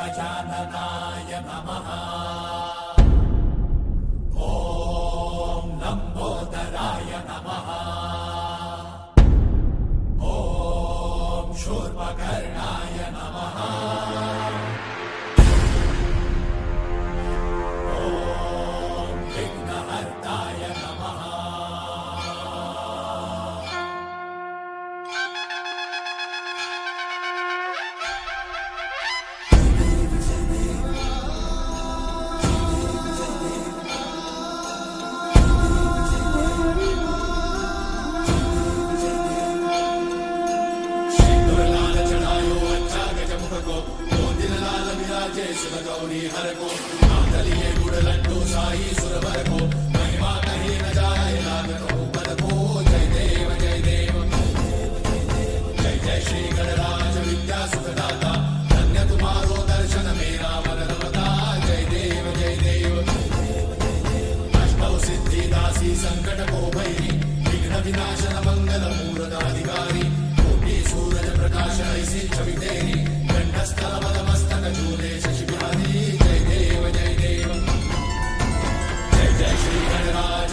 गजाननाय नमः। ॐ लम्बोदराय नमः। ॐ शूर्पकर्णाय नमः। ॐ विघ्नहर्ताय नमः। गौरी हर को मातलिए गुड़ लड्डू साई सुरवर को महिमा कहीं न जाए लागतो पद को। जय देव जय देव जय जय श्री गणराज विद्या सुखदाता धन्य तुम्हारो दर्शन मेरा मन रमता। जय देव जय देव अष्टौ सिद्धि दासी संकट को भैरी विघ्न विनाशन मंगल मूर्त अधिकारी कोटि सूरज प्रकाश ऐसी छवि तेरी कंठस्थल पद मस्तक झूले शशि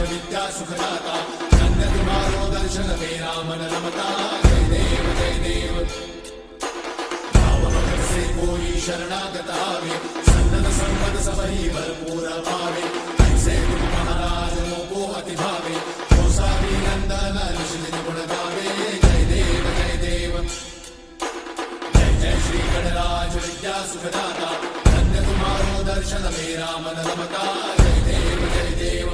विद्या सुखदाता धन्य तुम्हारो दर्शन मेरा मन रमता। जय देव जय देव भाव भगत से कोई शरणागत आवे सन्नत संपद सबही भरपूर पावे। ऐसे तुम महाराज को अति भावे जो सारी नंदन ऋषि गुण गावे। जय देव जय देव जय जय श्री गणराज विद्या सुखदाता धन्य तुम्हारो दर्शन मेरा मन रमता। जय देव जय देव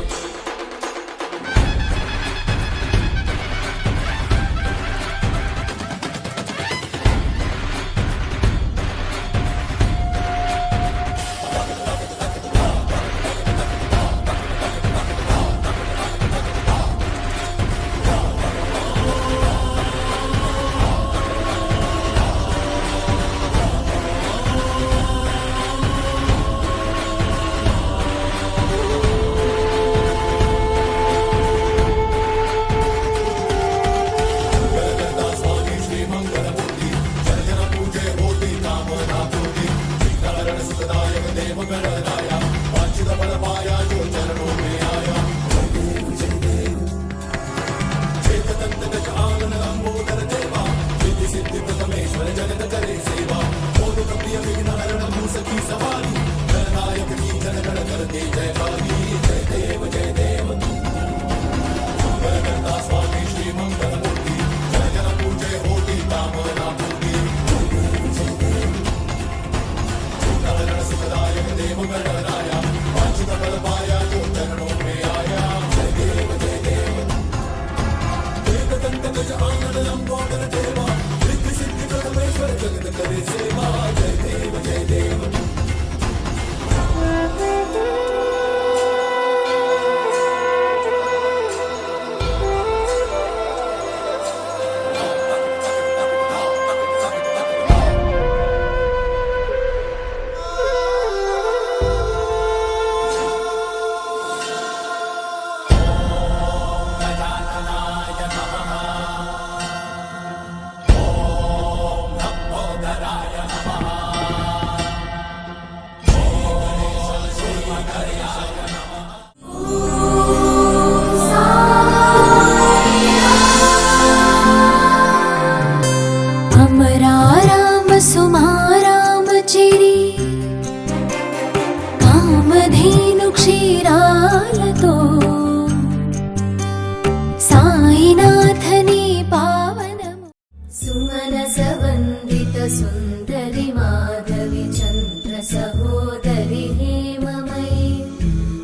सुंदरी माधवी चंद्र सहोदरी हेममयी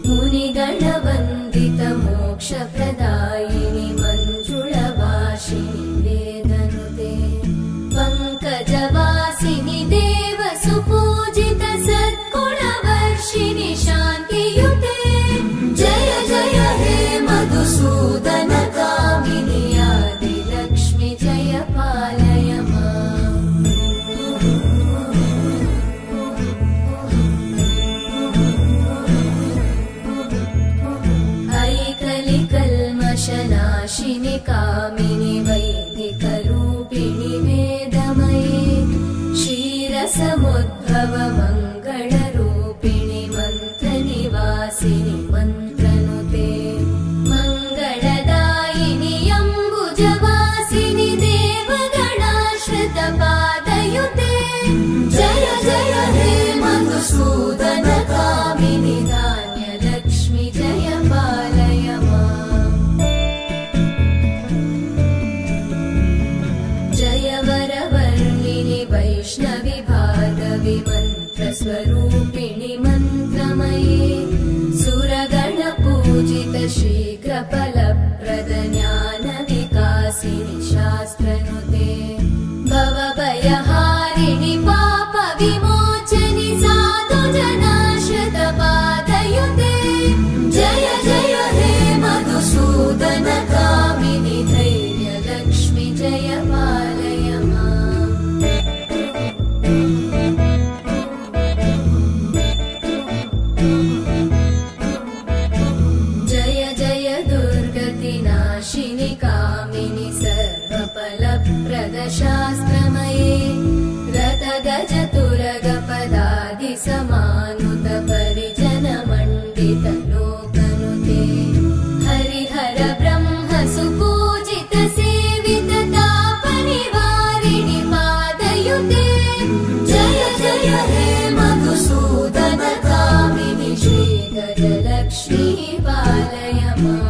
मुनिगणवंदित मोक्ष प्रदायिनी मंजुळभाषिणी वेदनुते पंकजवासिनी देव सुपूजित सद्गुणवर्षिणि शान्तियुते। जय जय हे मधुसूदन कामिनी आदिलक्ष्मी जय पालय माम्। ऐकलिकल्मषनाशिनि कामिनि वैदिकरूपिणि वेदमये क्षीरसमु उद्भव मङ्गलरूपिणि मन्त्रनिवासिनि मन्त्रनुते मङ्गलदायिनि अम्बुजवासिनि देवगणाश्रितपादयुते जय जय हे मधुसूदनकामिनि धान्यलक्ष्मि जय पालय माम् जय वरवर्णिनि वैष्णवि भार्गवि मन्त्रस्वरूपिणि मन्त्रमये सुरगणपूजित शीघ्रफलप्रद ज्ञानविकासिनि शास्त्रनुते भवभयहारिणि पापविमोचनि साधुजनाश्रितपादयुते जय जय हे मधुसूदनकामिनि धैर्यलक्ष्मि जय पालय माम् जय जय दुर्गतिनाशिनि कामिनि सर्वफलप्रद शास्त्रमये रथगजतुरगपदादिसमानुत परिजनमण्डित लोकनुते हरिहर ब्रह्म सुपूजित सेवित तापनिवारिणि पादयुते जय जय हे मधुसूदनकामिनि श्रीगजलक्ष्मी पालय माम्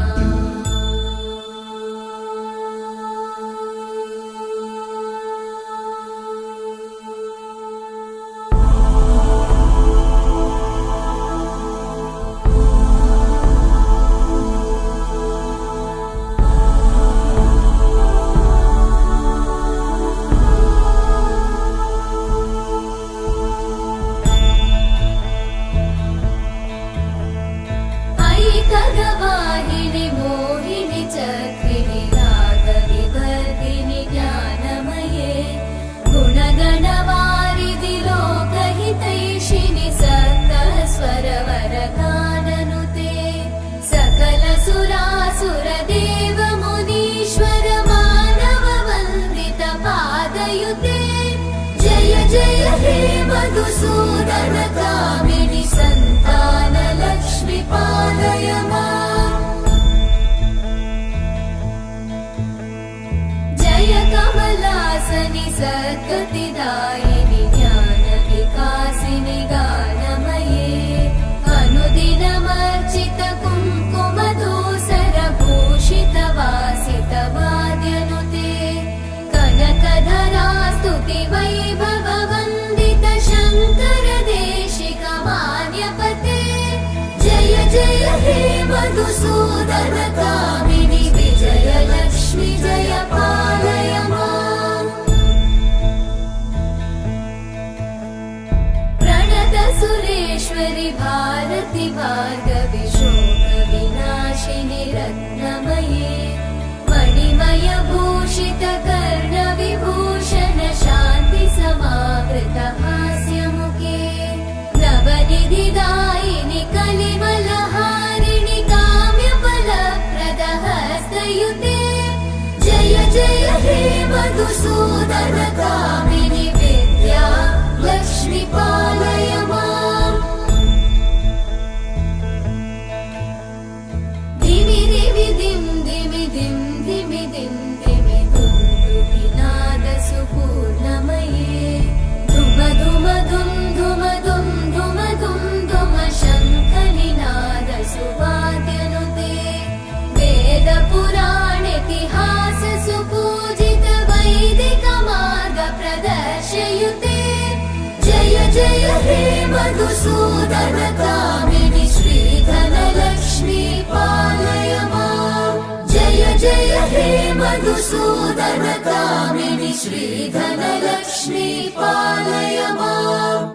ऐकगवाहिनि मोहिनि चक्रिणि रागविवर्धिनि ज्ञानमये गुणगणवारिधि लोकहितैषिणि सप्तस्वरवरगाननुते सकल सुरासुरदेव मुनीश्वर मानव वन्दित पादयुते जय जय हे मधुसूदनकामिनि सन्तानलक्ष्मि पालय माम् जय कमलासनि सद्गतिदायिनि ज्ञानविकासिनि गानमये अनुदिनमर्चित कुङ्कुमधूसरभूषित वासित वाद्यनुते कनकधरा स्तुति वैभव वन्दित शङ्कर देशिक मान्यपते जय जय हे मधुसूदनकामिनि विजयलक्ष्मि जय पालय माम् प्रणत सुरेश्वरि भारति भार्गवि शोकविनाशिनि रत्नमये मणिमय भूषित कर्णविभूषण शान्ति समावृत हास्यमुखे नवनिधिदायिनि कलिमलहारिणि काम्यफलप्रद हस्तयुते जय जय हे मधुसूदनकामिनि विद्या लक्ष्मि पालय माम् धिमि धिमि धिं धिमि धिं धिमि धिं धिमि दुन्दुभिनाद सुपूर्णमये धुम धुम धुं धुम धुं धुम धुं धुम शङ्खनिनाद सुवाद्यनुते वेद पुराणेतिहास सुपूजित वैदिक मार्ग प्रदर्शयुते जय जय हे मधुसूदनकामिनि श्रीधनलक्ष्मी पालय माम् जय जय हे मधुसूदनकामिनि श्रीधनलक्ष्मी पालय माम्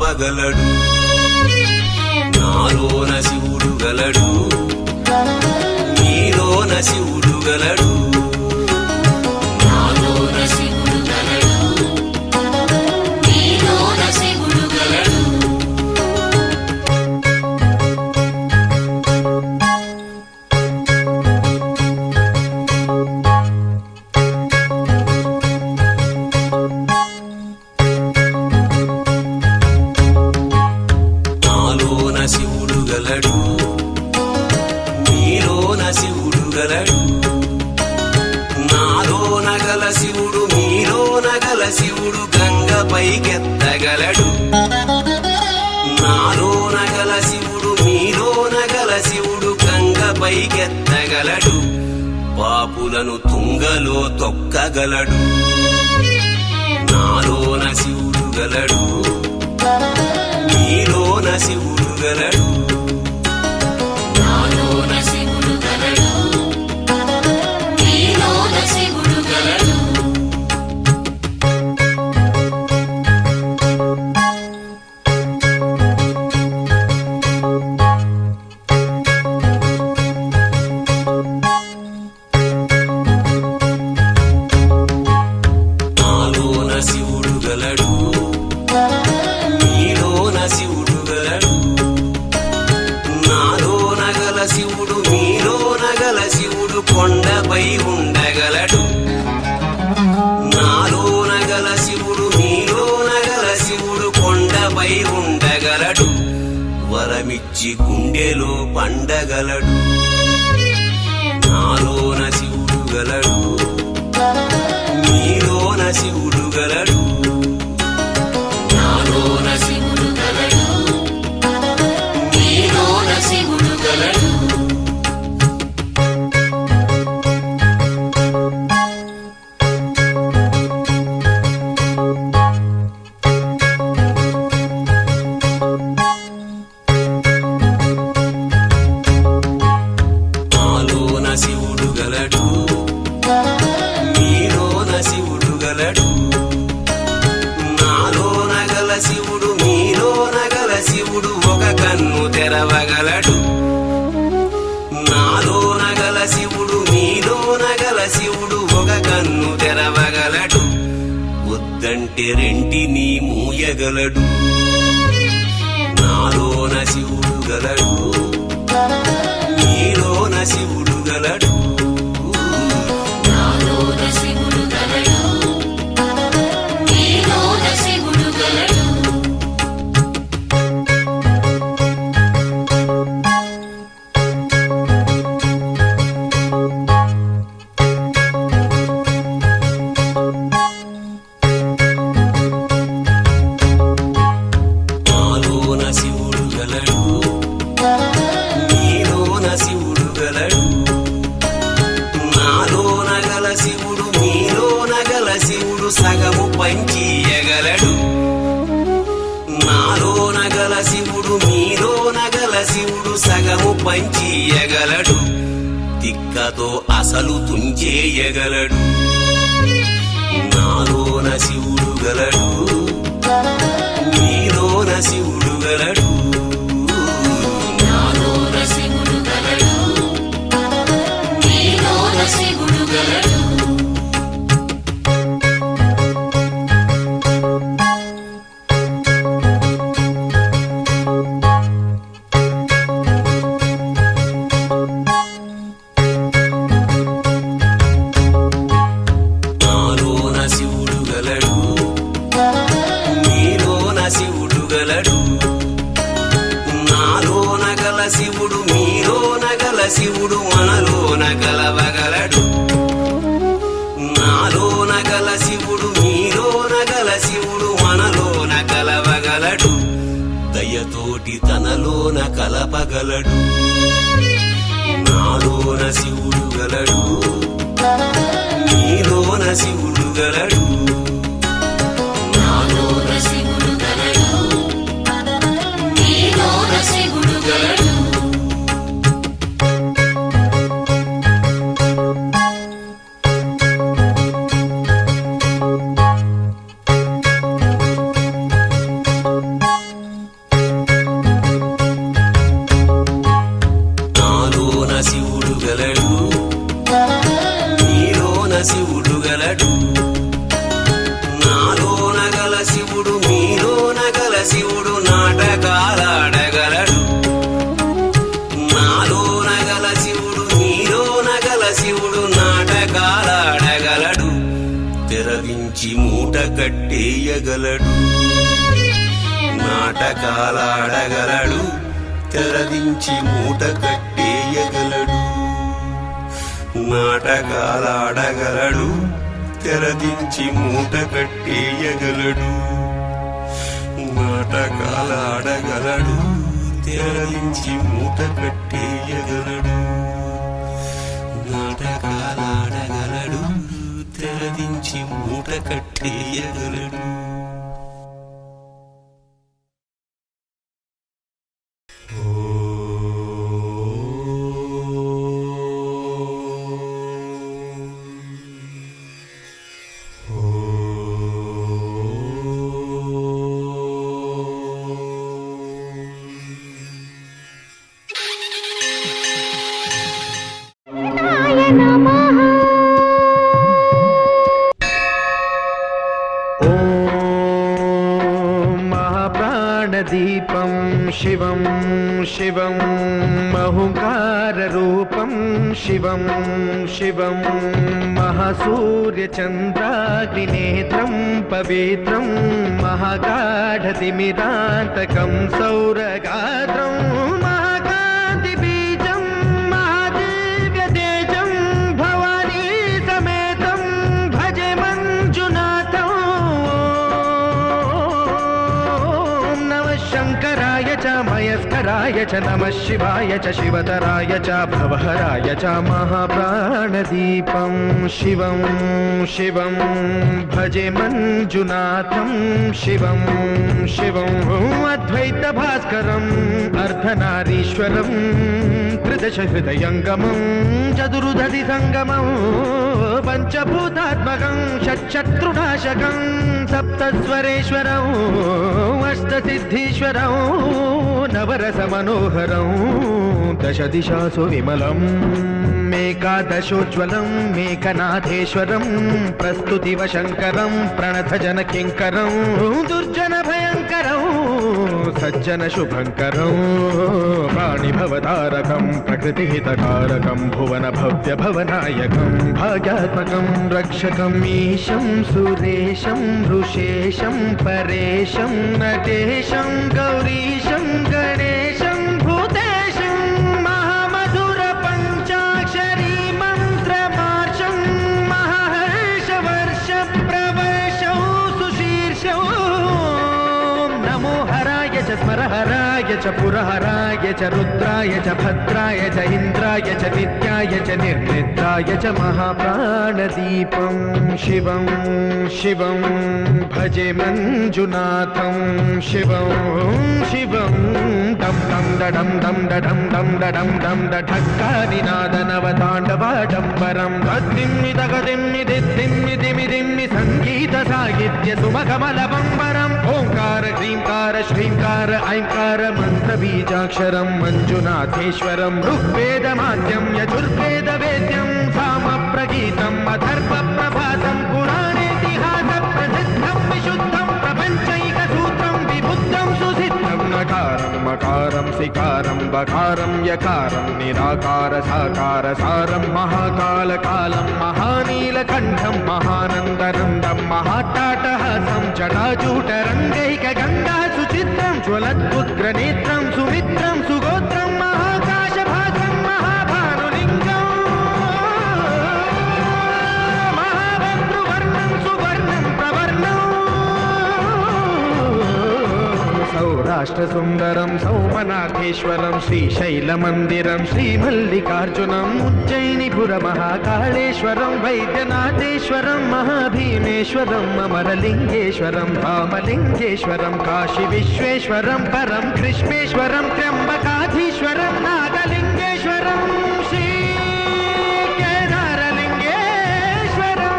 ఆపగలడు. నాలోన శివుడు గలడు, నీలోన శివుడు గలడు. నాలోన శివుడు గలడు, నీలోన శివుడు గలడు. నాలోన శివుడు గలడు, నీలోన శివుడు గలడు. నాలోన గల శివుడు మీలోన గల శివుడు గంగపైకెత్తగలడు. నాలోన గల శివుడు మీలోన గల శివుడు గంగపైకెత్తగలడు. పాపులను తుంగలో తొక్కగలడు. నాలోన శివుడు గలడు, నీలోన శివుడు గలడు. నాలోన శివుడు గలడు, నీలోన శివుడు గలడు. నాలోన శివుడు గలడు, నీలోన శివుడు గలడు. నాలోన గల శివుడు మీలోన గల శివుడు కొండపై ఉండగలడు. నాలోన గల శివుడు మీలోన గల శివుడు కొండపై ఉండగలడు. వరమిచ్చి గుండెలో పండగలడు. నాలోన శివుడు గలడు, నీలోన శివుడు గలడు. నాలోన శివుడు గలడు, నీలోన శివుడు గలడు. నాలోన శివుడు గలడు, నీలోన శివుడు గలడు. నాలోన గల శివుడు మీలోన గల శివుడు ఒక కన్ను తెరవగలడు. నాలోన గల శివుడు మీలోన గల శివుడు ఒక కన్ను తెరవగలడు. వద్దంటే రెంటిని మూయగలడు. నాలోన శివుడు గలడు, నీలోన శివుడు గలడు. నాలోన శివుడు గలడు, నీలోన శివుడు గలడు. నాలోన శివుడు గలడు, నీలోన శివుడు గలడు. నాలోన గల శివుడు మీలోన గల శివుడు సగము పంచియగలడు. నాలోన గల శివుడు మీలోన గల శివుడు సగము పంచియగలడు. తిక్కతో అసలు తుంచేయగలడు. నాలోన శివుడు గలడు, నీలోన శివుడు గలడు. నాలోన శివుడు గలడు, నీలోన శివుడు గలడు. నాలోన శివుడు గలడు, నీలోన శివుడు గలడు. నాలోన గల శివుడు మీలోన గల శివుడు మనలోన కలవగలడు. నాలోన గల శివుడు మీలోన గల శివుడు మనలోన కలవగలడు. దయతోటి తనలోన కలపగలడు. నాలోన శివుడు గలడు, నీలోన శివుడు గలడు. నాలోన శివుడు గలడు, నీలోన శివుడు గలడు. శివుడు నాటకాలాడగలడు, తెరదించి మూట కట్టేయగలడు. నాటకాలాడగలడు, తెరదించి మూట కట్టేయగలడు. నాటకాలాడగలడు, తెరదించి మూట కట్టేయగలడు. నాటకాలాడగలడు, తెరదించి మూట కట్టేయగలడు. నాటకాలాడగలడు, తెరదించి మూట కట్టేయగలడు. దీపం శివం శివం మహుంకారరూపం శివం శివం మహాసూర్యచంద్రాగ్నినేత్రం పవిత్రం మహాగాఢతిమిరాంతకం సౌరగాత్రం మహాకాంతిబీజం మహాదివ్యతేజం భవానీ సమేతం భజే మంజునాథం. శంకరాయ చ మయస్కరాయ చ నమః శివాయ చ శివతరాయ చ భవహరాయ చ మహాప్రాణదీపం శివం శివం భజే మంజునాథం శివం శివం అద్వైత భాస్కరం అర్ధనారీశ్వరం త్రిదశ హృదయంగమం చతురుదధి సంగమం పంచభూతాత్మకం షట్శత్రునాశకం సప్తస్వరేశ్వరం అష్టసిద్ధీశ్వరం నవరస మనోహరం దశ దిశాసు విమలం మేకాదశోజ్వలం మేకనాథేశ్వరం ప్రస్తుతివ శంకరం ప్రణత జన కింకరం దుర్జన భయంకరం సజ్జన శుభంకరం ప్రాణిభవతారకం ప్రకృతిహితకారకం భువన భవ్య భవనాయకం భాగ్యాత్మకం రక్షకం ఈశం సురేశం ఋషేశం పరేశం నటేశం గౌరీశం గణేశం భూతేశం మహామధుర పంచాక్షరీ మంత్రమార్షం మహర్షవర్ష ప్రవర్షం సుశీర్షం నమో హరాయ చ స్మరహరాయ చ పురహరాయ చ రుద్రాయ చ భద్రాయ చ ఇంద్రాయ చ నిత్యాయ చ నిర్నిద్రాయ చ మహాప్రాణదీపం శివం శివం భజే మంజునాథం శివం శివం డం డం డడం డం డడం డం డడం డం ఢక్కానినాదనవతాండవాడంబరం తద్దిమ్మి తగదిమ్మి దిద్దిమ్మి దిమి దిమ్మి సంగీత సాహిత్య సుమకమలబంబరం ఓంకార హ్రీంకార శ్రీంకార ఐంకార మంత్ర బీజాక్షరం మంజునాథేశ్వరం ఋగ్వేదమాద్యం యజుర్వేద వేద్యం సామ ప్రగీతం అథర్వ ప్రభాతం పురాణేతిహాస ప్రసిద్ధం విశుద్ధం ప్రపంచైక సూత్రం విబుద్ధం సుసిద్ధం నకారం మకారం సికారం బకారం యకారం నిరాకార సాకార సారం మహాకాల కాలం మహానీలకంఠం మహానందనందం మహాటాటహాసం జటాజూటరంగైక గంగా సుచిత్రం జ్వలద్భుగ్రనేత్రం సుమిత్రం సుగోత్రం మహాకాశభాసం మహాభానులింగం మహాభద్రువర్ణం సువర్ణం ప్రవర్ణం సౌరాష్ట్ర సుందరం సౌమనాథేశ్వరం శ్రీశైలమందిరం శ్రీమల్లికార్జునం ఉజ్జయినిపుర మహాకాళేశ్వరం వైద్యనాథేశ్వరం మహాభీమేశ్వరం అమరలింగేశ్వరం భామలింగేశ్వరం కాశీ విశ్వేశ్వరం పరం కృష్ణేశ్వరం త్ర్యంబకాధీశ్వరం నాగలింగేశ్వరం శ్రీ కేదారలింగేశ్వరం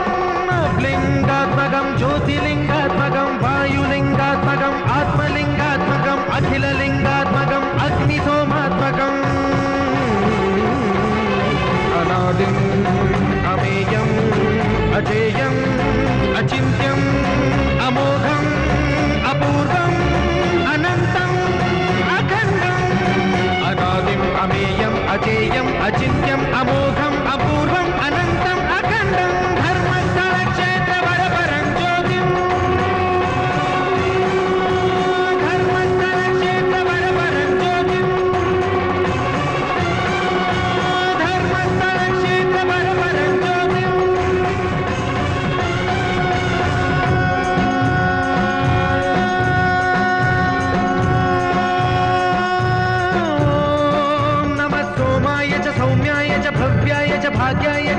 లింగాత్మకం జ్యోతిలింగాత్మకం వాయులింగాత్మకం ఆత్మలింగాత్మకం అఖిలలింగాత్మకం అగ్నిసోమాత్మకం అనాదిం అమేయం అజేయం అచింత్యం అమోఘం అపూర్వం అనంతం అఖండం అనాదిం అమేయం అజేయం అచింత్యం అమోఘం అపూర్వం అనంతం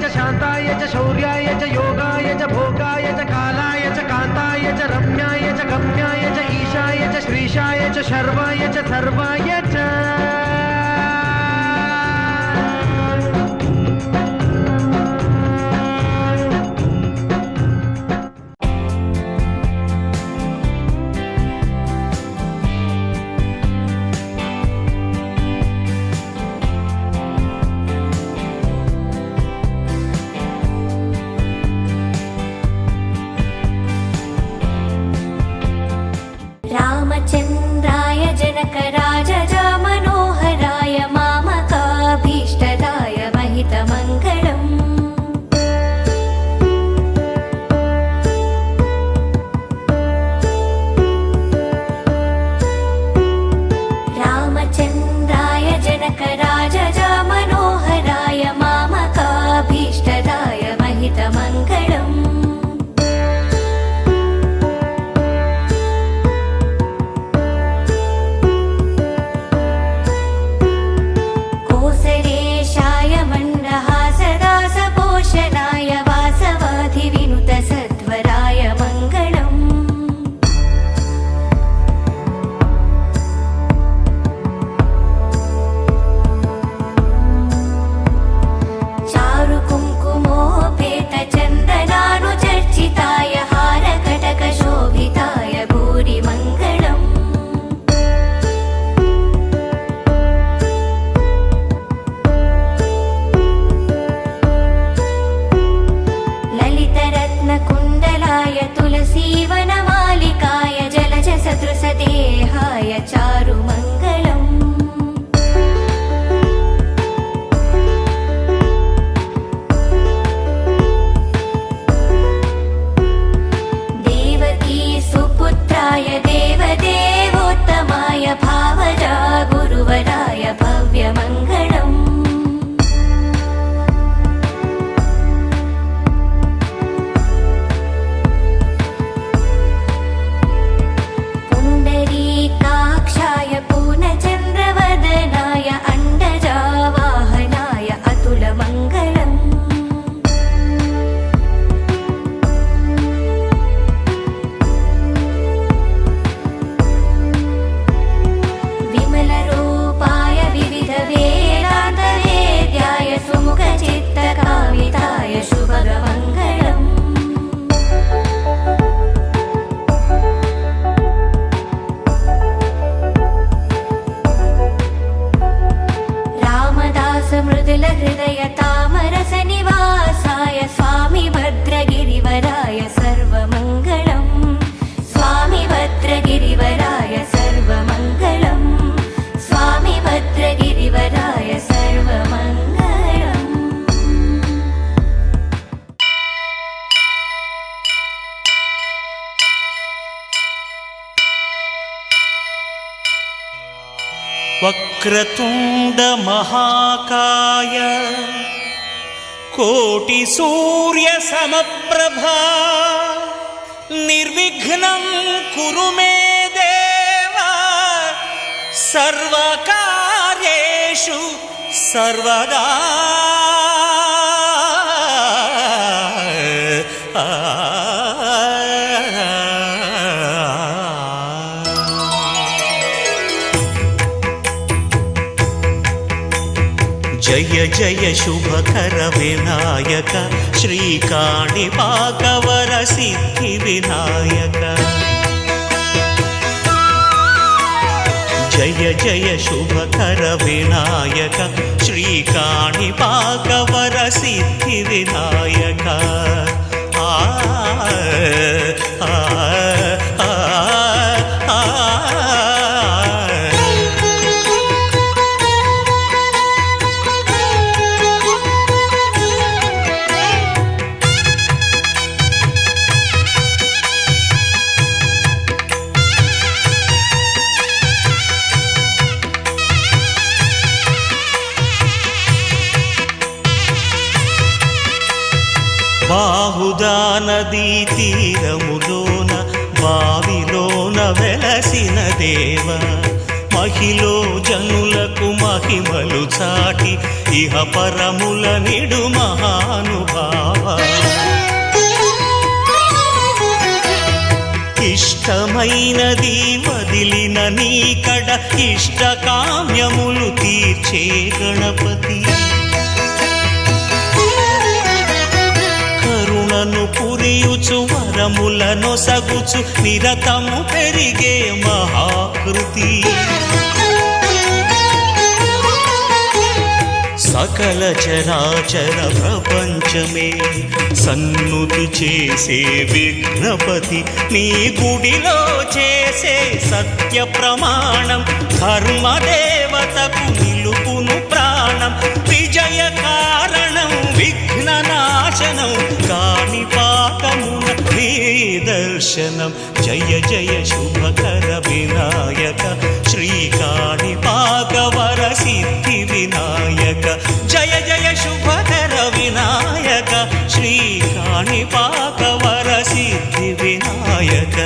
च शान्ताय च शौर्याय च योगाय च भोगाय च कालाय च कान्ताय च रम्याय च गम्याय च ईशाय च श्रीशाय च शर्वाय च सर्वाय च रामचन्द्राय जनकराजजा मनोहराय मामकाभीष्टदाय महितमङ्गलम् रामचन्द्राय जनकराजजा मनोहराय मामकाभीष्टदाय महितमङ्गलम् सदृशदेहाय चारुमङ्गलम् देवकी सुपुत्राय देवदेवोत्तमाय भावजा गुरुवराय भव्यमङ्गलम् काक्षाय पूर्णचन्द्रवदनाय अण्डजावाहनाय अतुलमङ्गलम् विमलरूपाय विविधवेदान्तवेद्याय सुमुखचित्तकामिताय शुभगमङ्गलम् मृदुलहृदय तामरसनिवासाय स्वामी भद्रगिरिवराय सर्वमङ्गलम् स्वामी भद्रगिरिवराय सर्वमङ्गलम् स्वामी भद्रगिरिवराय सर्वमङ्गलम् वक्रतुण्ड महाकाय कोटि सूर्य समप्रभा निर्विघ्नं कुरु मे देव सर्वकार्येषु सर्वदा जय जय शुभकर विनायक श्रीकाणिपाकवर सिद्धि विनायक जय जय शुभकर विनायक श्रीकाणिपाकवर सिद्धि विनायक బాహుదా నదీ తీరములోన బావిలోన వెలసిన దేవ మహిలో జనులకు మహిమలు చాటి ఇహ పరముల నిడు మహానుభావ ఇష్టమైనది వదిలిన నీకడ ఇష్ట కామ్యములు తీర్చే గణపతి కరుణను పురియుచు వరములను సగుచు నిరతము పెరిగే మహాకృతి సకల చరాచర ప్రపంచమే సన్నుతి చేసే విఘ్నపతి నీ గుడిలో చేసే సత్య ప్రమాణం ధర్మదేవతకు నిలుపును ప్రాణం విజయ కారణం విఘ్న నాశనం కాణిపాకమున నీ దర్శనం జయ జయ శుభకర వినాయక శ్రీ కాణిపాక వర సిద్ధి వినాయక జయ జయ శుభకర వినాయక శ్రీ కాణిపాక వర సిద్ధి వినాయక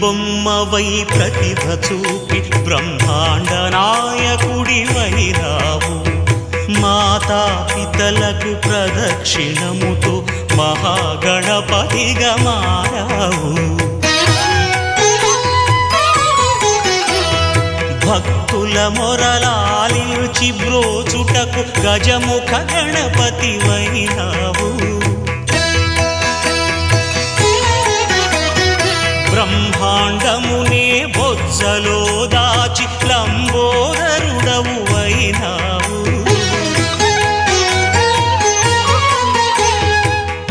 బొమ్మవై ప్రతిభ చూపి బ్రహ్మాండ నాయకుడివైరావు మాతాపితలకు ప్రదక్షిణముతో మహాగణపతిగా మారావు భక్తుల మొరలాలించి బ్రోచుటకు గజముఖ గణపతివైరావు బ్రహ్మాండమునే బొజ్జలో దాచి లంబోదరుడవు అయినావు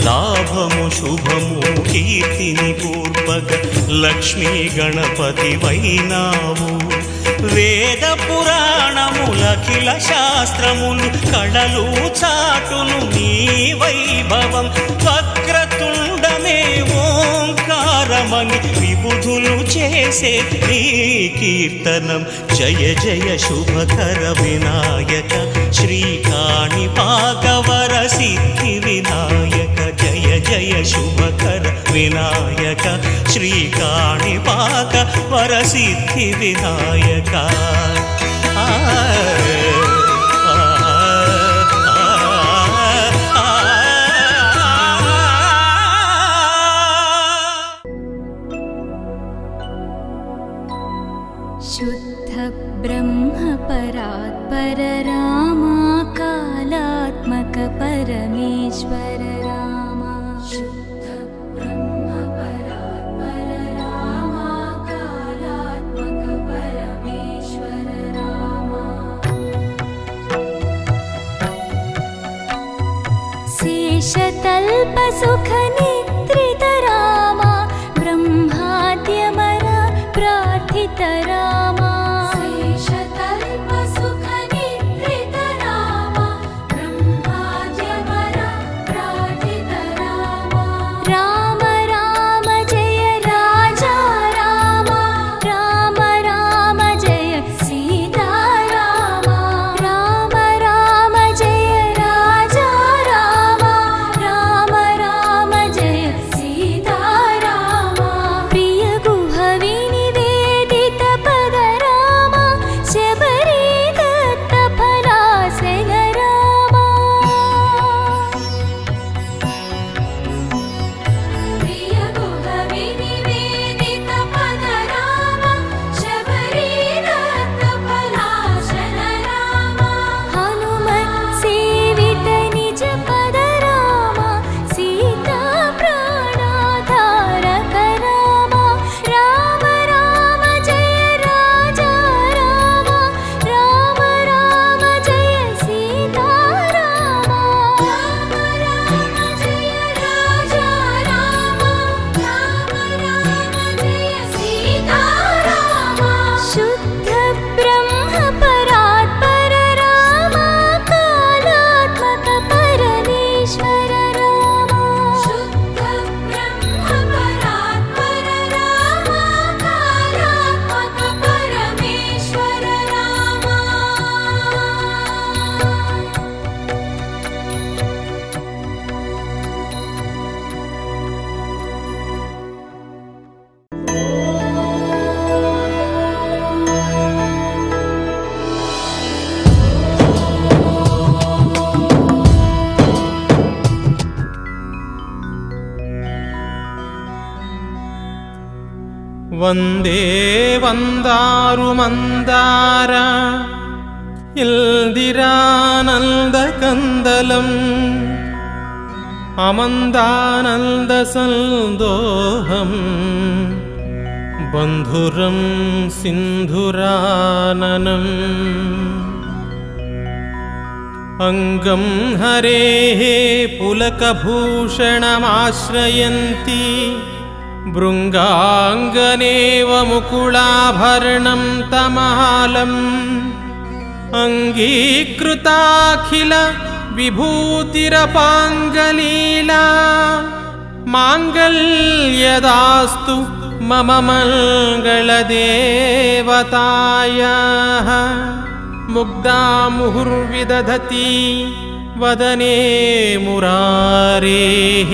లాభము శుభము కీర్తిని పూర్వక లక్ష్మీ గణపతి వైనావు వేద పురాణములఖిల శాస్త్రములు కళలు చాటును నీ వైభవం వక్రతుండమే ఓంకారమని విబుధులు చేసే నీ కీర్తనం జయ జయ శుభకర వినాయక శ్రీ కాణిపాక వర సిద్ధి వినాయక జయ జయ శుభకర వినాయక శ్రీ కాణిపాక వర సిద్ధి వినాయక शुद्ध ब्रह्म परात्पर रामा कालात्मक परमेश्वर रामा शुद्ध ब्रह्म परात्पर रामा कालात्मक परमेश्वर रामा शेषतल्प सुख निद्रित रामा ब्रह्माद्यमर प्रार्थित रामा शेषतल्प सुख निद्रित रामा ब्रह्माद्यमर प्रार्थित रामा राम राम जय राजा रामा राम राम जय सीता रामा राम राम जय राजा रामा राम राम जय ವಂದೇ ವಂದಾರು ಮಂದಾರ ಇಲ್ದಿರಾನಂದ ಕಂದಲಂ ಅಮಂದಾನಂದ ಸಂದೋಹಂ ಬಂಧುರಂ ಸಿಂಧುರಾನನಂ ಅಂಗಂ ಹರೇಃ ಪುಲಕಭೂಷಣಮಾಶ್ರಯಂತಿ ಭೃಂಗಾಂಗನೇವ ಮುಕುಳಾಭರಣಂ ತಮಾಲಂ ಅಂಗೀಕೃತಾಖಿಲ ವಿಭೂತಿರಪಾಂಗಲೀಲಾ ಮಾಂಗಲ್ಯದಾಸ್ತು ಮಮ ಮಂಗಳದೇವತಾಯಾಃ ಮುಗ್ಧಾ ಮುಹುರ್ವಿದಧತಿ ವದನೆ ಮುರಾರೇಃ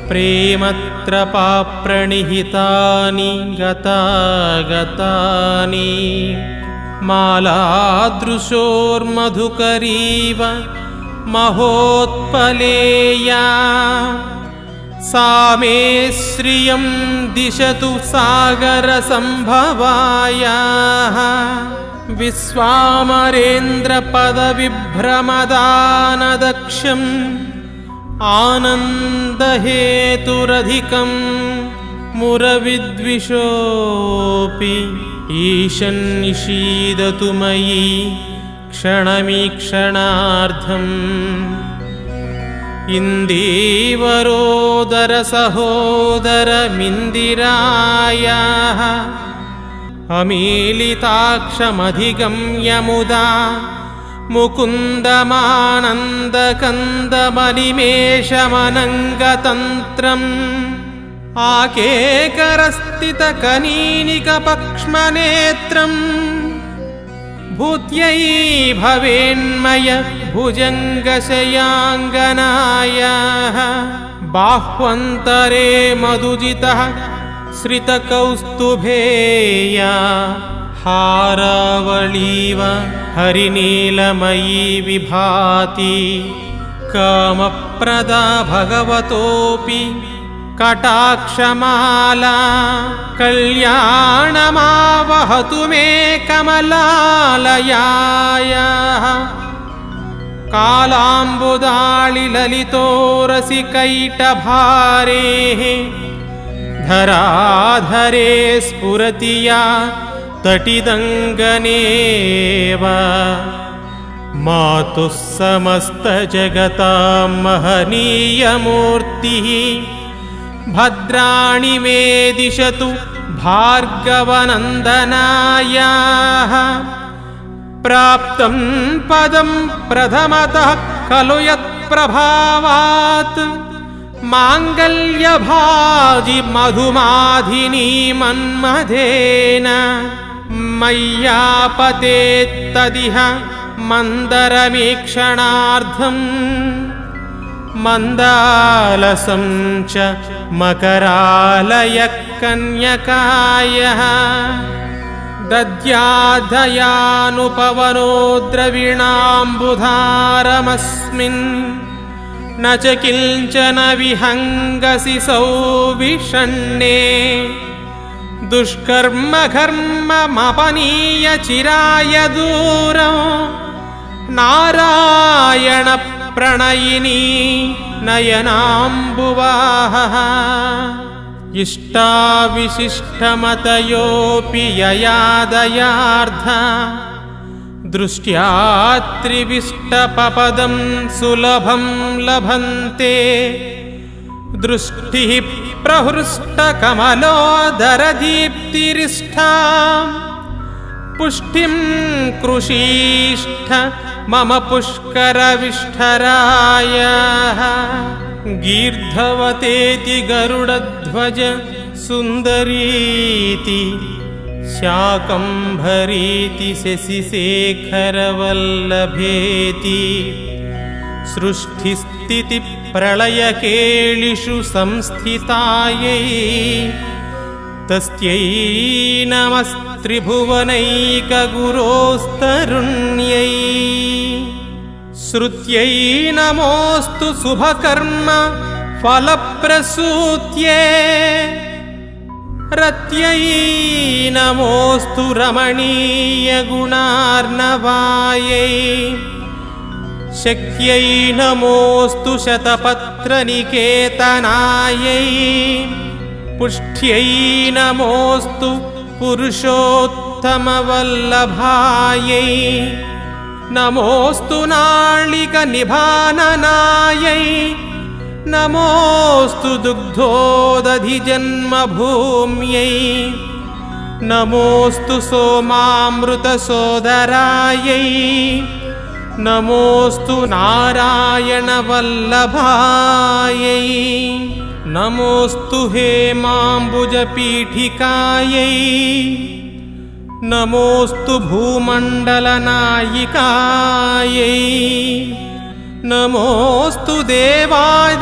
ಪ್ರೇಮತ್ರಪಾಪ್ರಣಿಹಿತಾನಿ ಗತಾಗತಾನಿ ಮಾಲಾದೃಶೋರ್ಮಧುಕರೀವ ಮಹೋತ್ಪಲೇಯಾ ಸಾ ಮೇ ಶ್ರಿಯಂ ದಿಶತು ಸಾಗರ ಸಂಭವಾಯಾಃ ವಿಶ್ವಾಮರೇಂದ್ರ ಪದವಿಭ್ರಮದಾನದಕ್ಷಂ ಆನಂದಹೇತುರಧಿಕಂ ಮುರವಿದ್ವಿಷೋಪಿ ಈಶನ್ನಿಷೀದತು ಮಯಿ ಕ್ಷಣಮೀಕ್ಷಣಾರ್ಧಂ ಇಂದೀವರೋದರ ಸಹೋದರಮಿಂದಿರಾಯಾಃ ಅಮೀಲಿತಾಕ್ಷಮಧಿಗಮ್ಯ ಮುದಾ ಮುಕುಂದಮಾನಂದಕಂದಮನಿಮೇಷಮನಂಗತಂತ್ರಂ ಆಕೇಕರಸ್ಥಿತಕನೀನಿಕಪಕ್ಷ್ಮನೇತ್ರಂ ಭೂತ್ಯೈ ಭವೇನ್ಮಯ ಭುಜಂಗಶಯಾಂಗನಾಯಾಃ ಬಾಹ್ವಂತರೇ ಮಧುಜಿತಃ ಶ್ರಿತಕೌಸ್ತುಭೇಯಾ ಹಾರಾವಳೀವ ಹರಿನೀಲಮಯೀ ವಿಭಾತಿ ಕಾಮಪ್ರದಾ ಭಗವತೋಪಿ ಕಟಾಕ್ಷಮಾಲಾ ಕಲ್ಯಾಣಮಾವಹತು ಮೇ ಕಮಲಾಲಯಾಯಾಃ ಕಾಲಾಂಬುದಾಳಿ ಲಲಿತೋರಸಿಕೈಟಭಾರೇಃ ಧರಾಧರೆ ಸ್ಫುರತಿ ಯಾ ತಟಿದಂಗನೇವ ಮಾತುಃ ಸಮಸ್ತಜಗತಾಂ ಮಹನೀಯಮೂರ್ತಿಃ ಭದ್ರಾಣಿ ಮೇ ದಿಶತು ಭಾರ್ಗವನಂದನಾಯಾಃ ಪ್ರಾಪ್ತಂ ಪದಂ ಪ್ರಥಮತಃ ಖಲು ಯತ್ಪ್ರಭಾವಾತ್ ಮಾಂಗಲ್ಯಭಾಜಿ ಮಧುಮಾಧಿನಿ ಮನ್ಮಥೇನ ಮಯ್ಯಾಪತೇತ್ತದಿಹ ಮಂದರಮೀಕ್ಷಣಾರ್ಧಂ ಮಂದಾಲಸಂ ಚ ಮಕರಾಲಯ ಕನ್ಯಕಾಯಃ ದದ್ಯಾಧಯಾನುಪವನೋ ದ್ರವಿಣಾಂಬುಧಾರಮಸ್ಮಿನ್ ನ ಚ ಕಿಂಚನ ವಿಹಂಗಸಿ ಸೌವಿಷಣ್ಣೆ ದುಷ್ಕರ್ಮ ಘರ್ಮಮಪನೀಯ ಚಿರಾಯ ದೂರಂ ನಾರಾಯಣ ಪ್ರಣಯಿನಿ ನಯನಾಂಬುವಾಹ ಇಷ್ಟಾವಿಶಿಷ್ಟಮತಯೋಪಿ ಯಯಾದಯಾರ್ಧ ದೃಷ್ಟ್ಯಾ ತ್ರಿವಿಷ್ಟಪಪದಂ ಸುಲಭಂ ಲಭಂತೆ ದೃಷ್ಟಿ ಪ್ರಹೃಷ್ಟಕಮಲೋದರದೀಪ್ತಿರಿಷ್ಠಾ ಪುಷ್ಟಿಂ ಕೃಷೀಷ್ಠ ಮಮ ಪುಷ್ಕರವಿಷ್ಠರಾಯಾಃ ಗೀರ್ಧವತೇತಿ ಗರುಡಧ್ವಜ ಸುಂದರೀತಿ ಶಾಕಂಭರೀತಿ ಶಶಿಶೇಖರವಲ್ಲಭೇತಿ ಸೃಷ್ಟಿಸ್ಥಿತಿ ಪ್ರಳಯಕೇಳಿಷು ಸಂಸ್ಥಿತಾಯೈ ತಸ್ಯೈ ನಮಸ್ತ್ರಿಭುವನೈಕಗುರೋಸ್ತರುಣ್ಯೈ ಶ್ರುತ್ಯೈ ನಮೋऽस्तु ಶುಭಕರ್ಮ ಫಲಪ್ರಸೂತ್ಯೈ रत्यै नमोऽस्तु रमणीयगुणार्णवायै शक्यै नमोऽस्तु शतपत्रनिकेतनायै पुष्ट्यै नमोऽस्तु पुरुषोत्तमवल्लभायै नमोऽस्तु नाळिकनिभाननायै नमोऽस्तु दुग्धोदधिजन्मभूम्यै नमोऽस्तु सोमामृतसोदरायै नमोऽस्तु नारायणवल्लभायै नमोऽस्तु हेमाम्बुजपीठिकायै नमोऽस्तु भूमण्डलनायिकायै नमोऽस्तु देवादिदयापरायै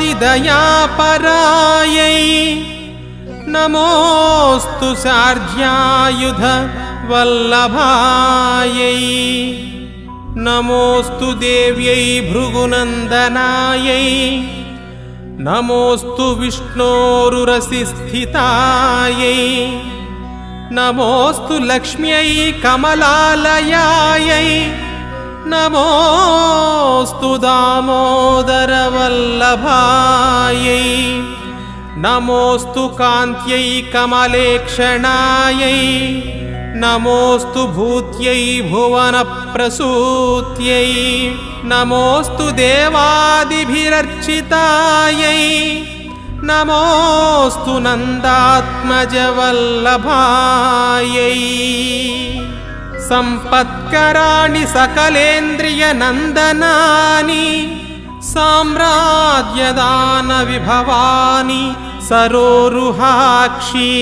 नमोऽस्तु सार्ध्यायुधवल्लभायै नमोऽस्तु देव्यै भृगुनन्दनायै नमोऽस्तु विष्णोरुरसिस्थितायै नमोऽस्तु लक्ष्म्यै कमलालयायै नमोऽस्तु दामोदरवल्लभायै नमोऽस्तु कान्त्यै कमलेक्षणायै नमोऽस्तु भूत्यै भुवनप्रसूत्यै नमोऽस्तु देवादिभिरर्चितायै नमोऽस्तु नन्दात्मजवल्लभायै सम्पत्कराणि सकलेन्द्रियनन्दनानि साम्राज्यदानविभवानि सरोरुहाक्षी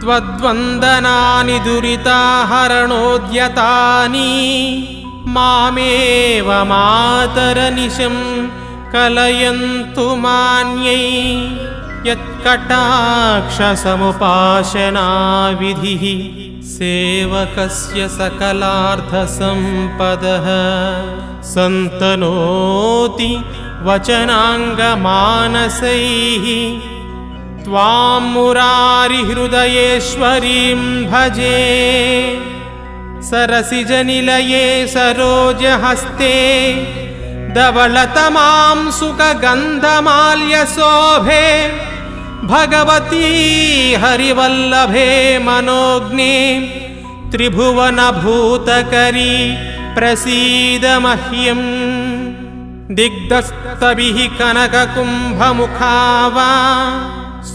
त्वद्वन्दनानि दुरिताहरणोद्यतानि मामेव मातरनिशं कलयन्तु मान्यै यत्कटाक्षसमुपासनाविधिः सेवकस्य सकलार्थसम्पदः सन्तनोति वचनाङ्गमानसैः त्वां मुरारिहृदयेश्वरीं भजे सरसिजनिलये सरोजहस्ते धवलतमां सुखगन्धमाल्यशोभे भगवती हरिवल्लभे मनोज्ञे त्रिभुवनभूतकरी प्रसीद मह्यम् दिग्धस्तभिः कनककुम्भमुखा वा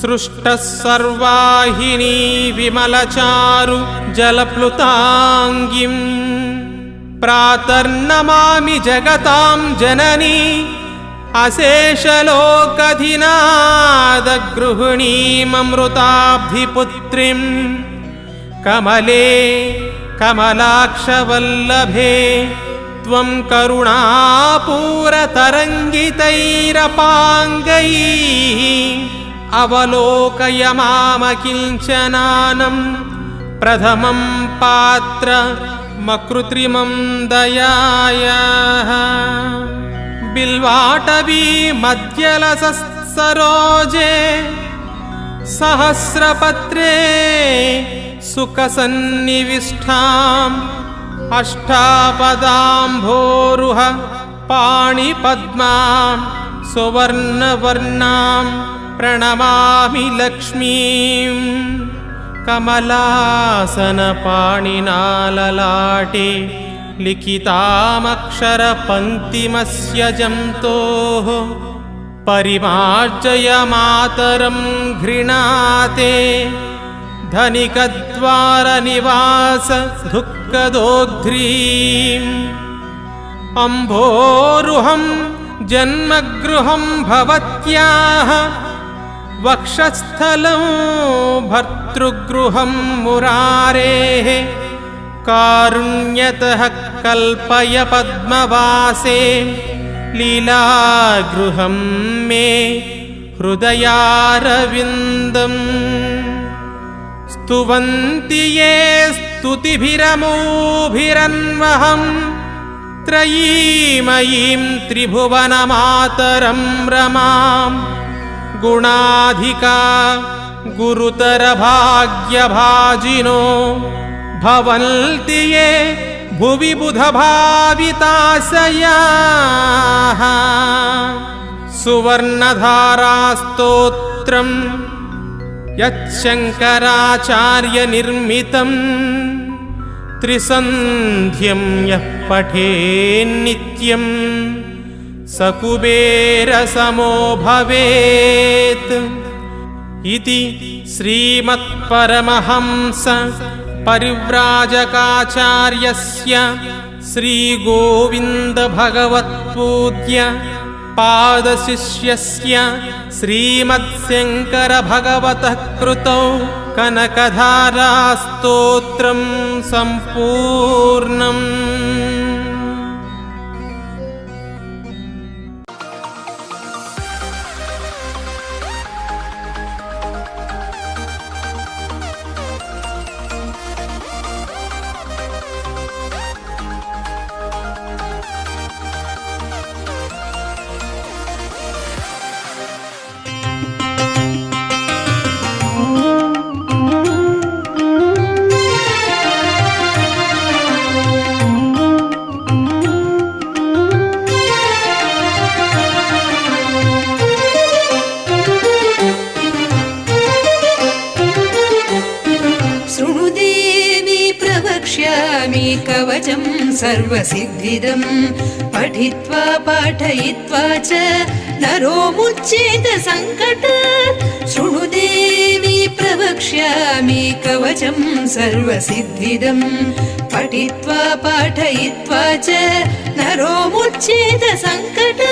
सृष्टः सर्वाहिनी विमलचारु जलप्लुताङ्गीम् प्रातर्नमामि जगतां जननी अशेषलोकधिनादगृहिणीममृताब्धिपुत्रीं कमले कमलाक्षवल्लभे त्वं करुणापूरतरङ्गितैरपाङ्गैः अवलोकय मामकिञ्चनानं प्रथमं पात्रमकृत्रिमं दयायाः बिल्वाटवी मध्यलसरोजे सहस्रपत्रे सुखसन्निविष्टाम् अष्टापदाम्भोरुह पाणिपद्मां सुवर्णवर्णां प्रणमामि लक्ष्मीं कमलासनपाणिनाललाटे लिखितामक्षरपङ्क्तिमस्य जन्तोः परिमार्जय मातरं घृणाते धनिकद्वारनिवास दुःखदोग्ध्रीम् अम्भोरुहं जन्मगृहं भवत्याः वक्षस्थलं भर्तृगृहं मुरारेः कारुण्यतः कल्पय पद्मवासे लीलागृहं मे हृदयारविन्दम् स्तुवन्ति ये स्तुतिभिरमूभिरन्वहं त्रयीमयीं त्रिभुवनमातरं रमां गुणाधिका గురుతర భాగ్యభాజినో భవంతి యే భువి బుధ భావితాశయాః సువర్ణధారాస్తోత్రం యచ్చంకరాచార్య నిర్మితం త్రిసంధ్యం యః పఠేన్నిత్యం స కుబేరసమో భవేత్ ఇతి శ్రీమత్పరమహంస పరివ్రాజకాచార్యస్య శ్రీగోవింద భగవత్పూజ్య పాదశిష్యస్య శ్రీమత్శంకర భగవతః కృతౌ కనకధారా స్తోత్రం సంపూర్ణం. కవచం సర్వసిద్ధిదం పఠిత్వా పాఠయిత్వా చ నరో ముచ్యేత సంకట. శృణుదేవి ప్రవక్ష్యామి కవచం సర్వసిద్ధిదం పఠిత్వా పాఠయిత్వా చ నరో ముచ్యేత సంకట.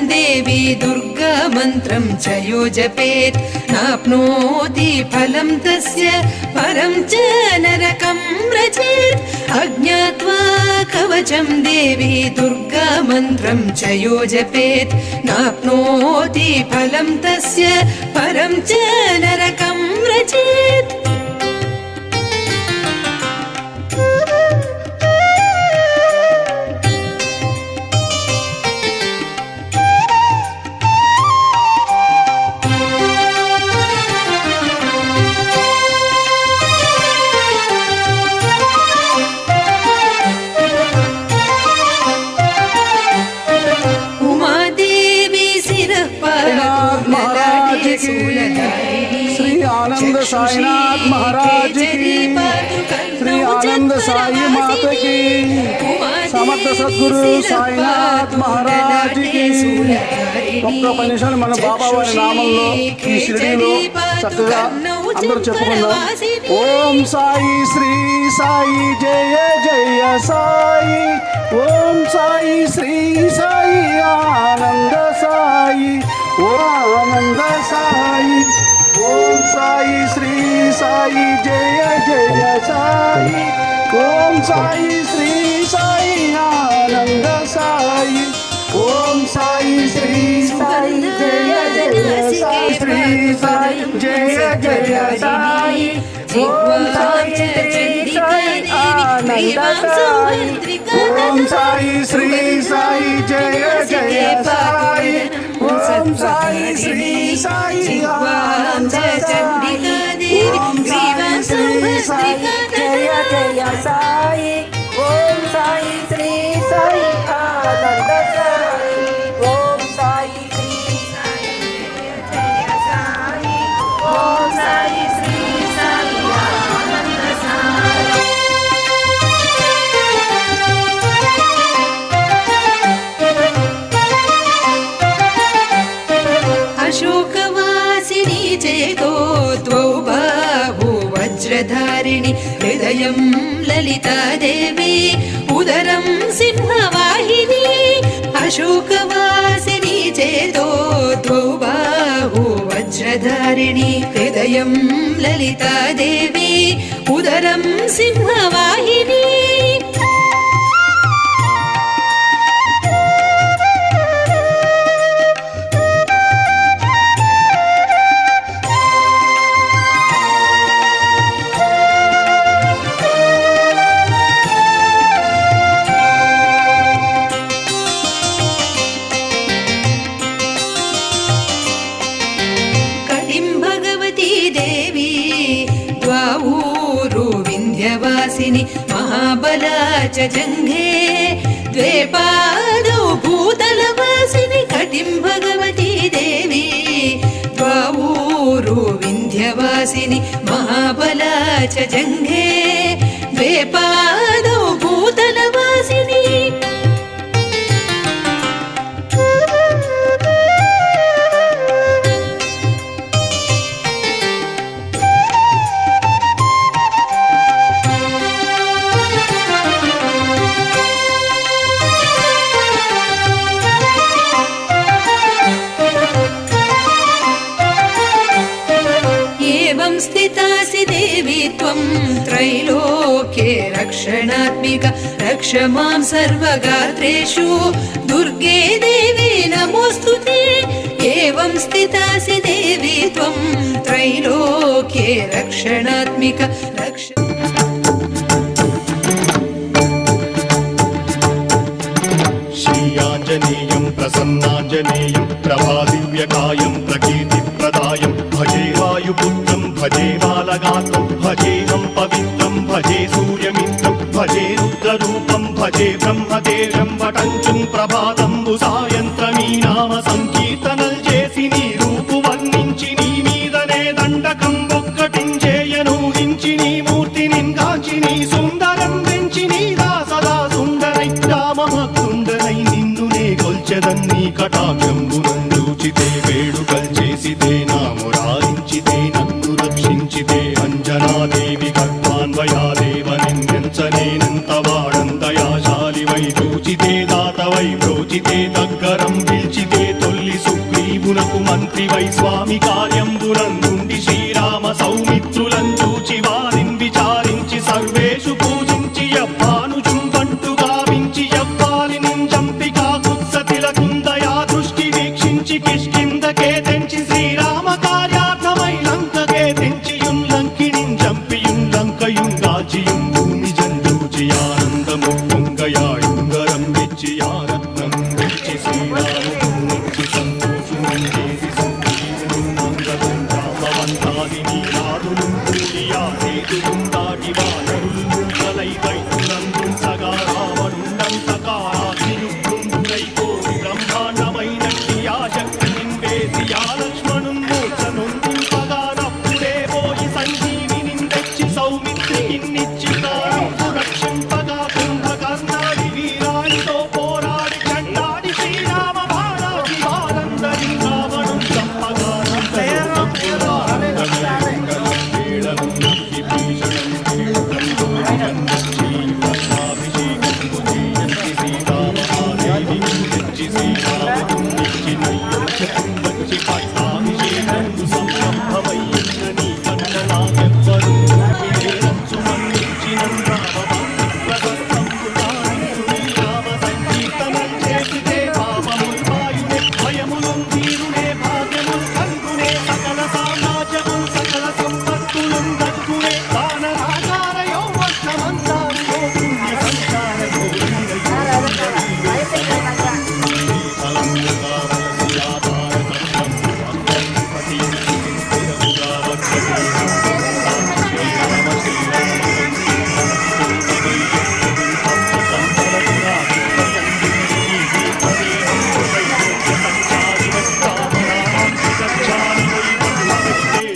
దేవి దుర్గా మంత్రం చ యో జపేత్ నాప్నోతి ఫలం తస్య పరం చ నరకం వ్రజేత్. అజ్ఞాత్వా కవచం దేవి దుర్గా మంత్రం చ యో జపేత్ నాప్నోతి ఫలం తస్య పరం చ నరకం వ్రజేత్. श्री आनंद साईनाथ महाराज की, श्री आनंद साई माता की, समर्थ सद्गुरु साईनाथ महाराज की. ఒక్క పనిషాలు మన బాబా వారి నామంలో ఈ షిరిడీలో చక్కగా అందరూ చెప్పుకుందాం. ఓం సాయి శ్రీ సాయి జయ జయ సాయి, ఓం సాయి శ్రీ సాయి ఆనంద సాయి, ఓ ఆనంద సాయి, ఓం సాయి శ్రీ సాయి జయ జయ సాయి, ఓం సాయి శ్రీ సాయి ఆనంద సాయి, ఓం సాయి శ్రీ సాయి జయ జయ సాయి, శ్రీ సాయి జయ జయ సాయి, ఓం సాయి శ్రీ సాయి ఆనంద సాయి, ఓం సాయి శ్రీ సాయి జయ జయ సాయి, ఓం సాయి శ్రీ సాయి ఆనంద సాయి, ఓం సాయి శ్రీ సాయి జయ జయ సాయి, ఓం సాయి శ్రీ సాయి ఆనంద సాయి, ఓం సాయి శ్రీ సాయి జయ జయ సాయి, ఓం సాయి శ్రీ సాయి ఆనంద సాయి. అశోకవాసిని చేతో ద్వౌ బాహు వజ్రధారిణి హృదయం లలితాదేవి ఉదరం సింహవాహిని. అశోకవాసిని చేతో ద్వౌ బాహు వజ్రధారిణి హృదయం లలితాదేవి ఉదరం సింహవాహిని. च जङ्घे द्वे पादौ भूतलवासिनि कटिं भगवती देवी द्वावूरु विन्ध्यवासिनि महाबला च जङ्घे द्वे पादौ भूतलवासिनि स्थितासि देवी त्वं त्रैलोक्ये रक्षणात्मिका रक्ष मां सर्वगात्रेषु दुर्गे देवी नमोऽस्तुते एवं स्थितासि देवी त्वं त्रैलोक्ये रक्षणात्मिका रक्ष श्रीयाञ्जनेयं प्रसन्नाञ्जनेयं प्रभादिव्यकायं प्रकीर्तिप्रदायं भजे वायुपुत्रं भजे बालगात्रं भजेऽहं पवित्रं भजे सूर्यमित्रं भजे रुद्ररूपं भजे ब्रह्मदेवं वटञ्चुं ప్రభాతంబు సాయంత్రమీ నామ సంకీర్తనల్ చేసి నీ రూపు వర్ణించి నీ మీదనే దండకం ఒక్కటించేయను హించి నీ మూర్తి నింగాంచి నీ సుందరం పెంచి నీ దాసదా సుందరై రామభక్తుండనై నిన్నునే కొల్చెదన్నీ కటాక్షంబునందూచితే వేడుకల్ చేసితే నామురారించితే నన్ను రక్షించితే అంజనాదేవి గర్భాన్వయాదేవ నిన్నెంచనేనంత వాడందయాశాలి వై చూచితే దాతవై ప్రోచితే దగ్గరం పిలిచితే తొల్లి సుగ్రీవునకు మంత్రి వై స్వామి కార్యంబునందుండి శ్రీరామ సౌమిత్రులం చూచి వారిని విచారించి సర్వేషు పూజించి యవ్వాను చుంబంటు గావించి యవ్వాలి నింజంపికా కుత్సతిల కుందయా దృష్టి వీక్షించి కిష్కిందకే తెంచి శ్రీరామ కార్యార్థమై లంకకే తెంచియుం లంకిణిం చంపియుం లంకయుం రాజియుం భూమి జంజూచి ఆనందము పొంగయాయుంగరం విచ్చి ఆరత్నం విచ్చి శ్రీరాముకి సంతోషుని చేసి సంతోషువంతాది నీరాదులు కూడియా సేతులు దాటి వానరులు ముక్కలై వైతులందు సగా రావణుండంతకారాగ్నియుక్తుండై కోరి బ్రహ్మాండమైనట్టి ఆ శక్తి నింపేసి ఆ లక్ష్మణుం మూర్ఛనుందింపగానప్పుడే పోయి సంజీవిని తెచ్చి సౌమిత్రికిన్నిచ్చి కారంపు రక్షింపగా కుంభకర్ణాది వీరాడితో పోరాడి చండాడి శ్రీరామ బాణాది వారందరి రావణుం చంపగా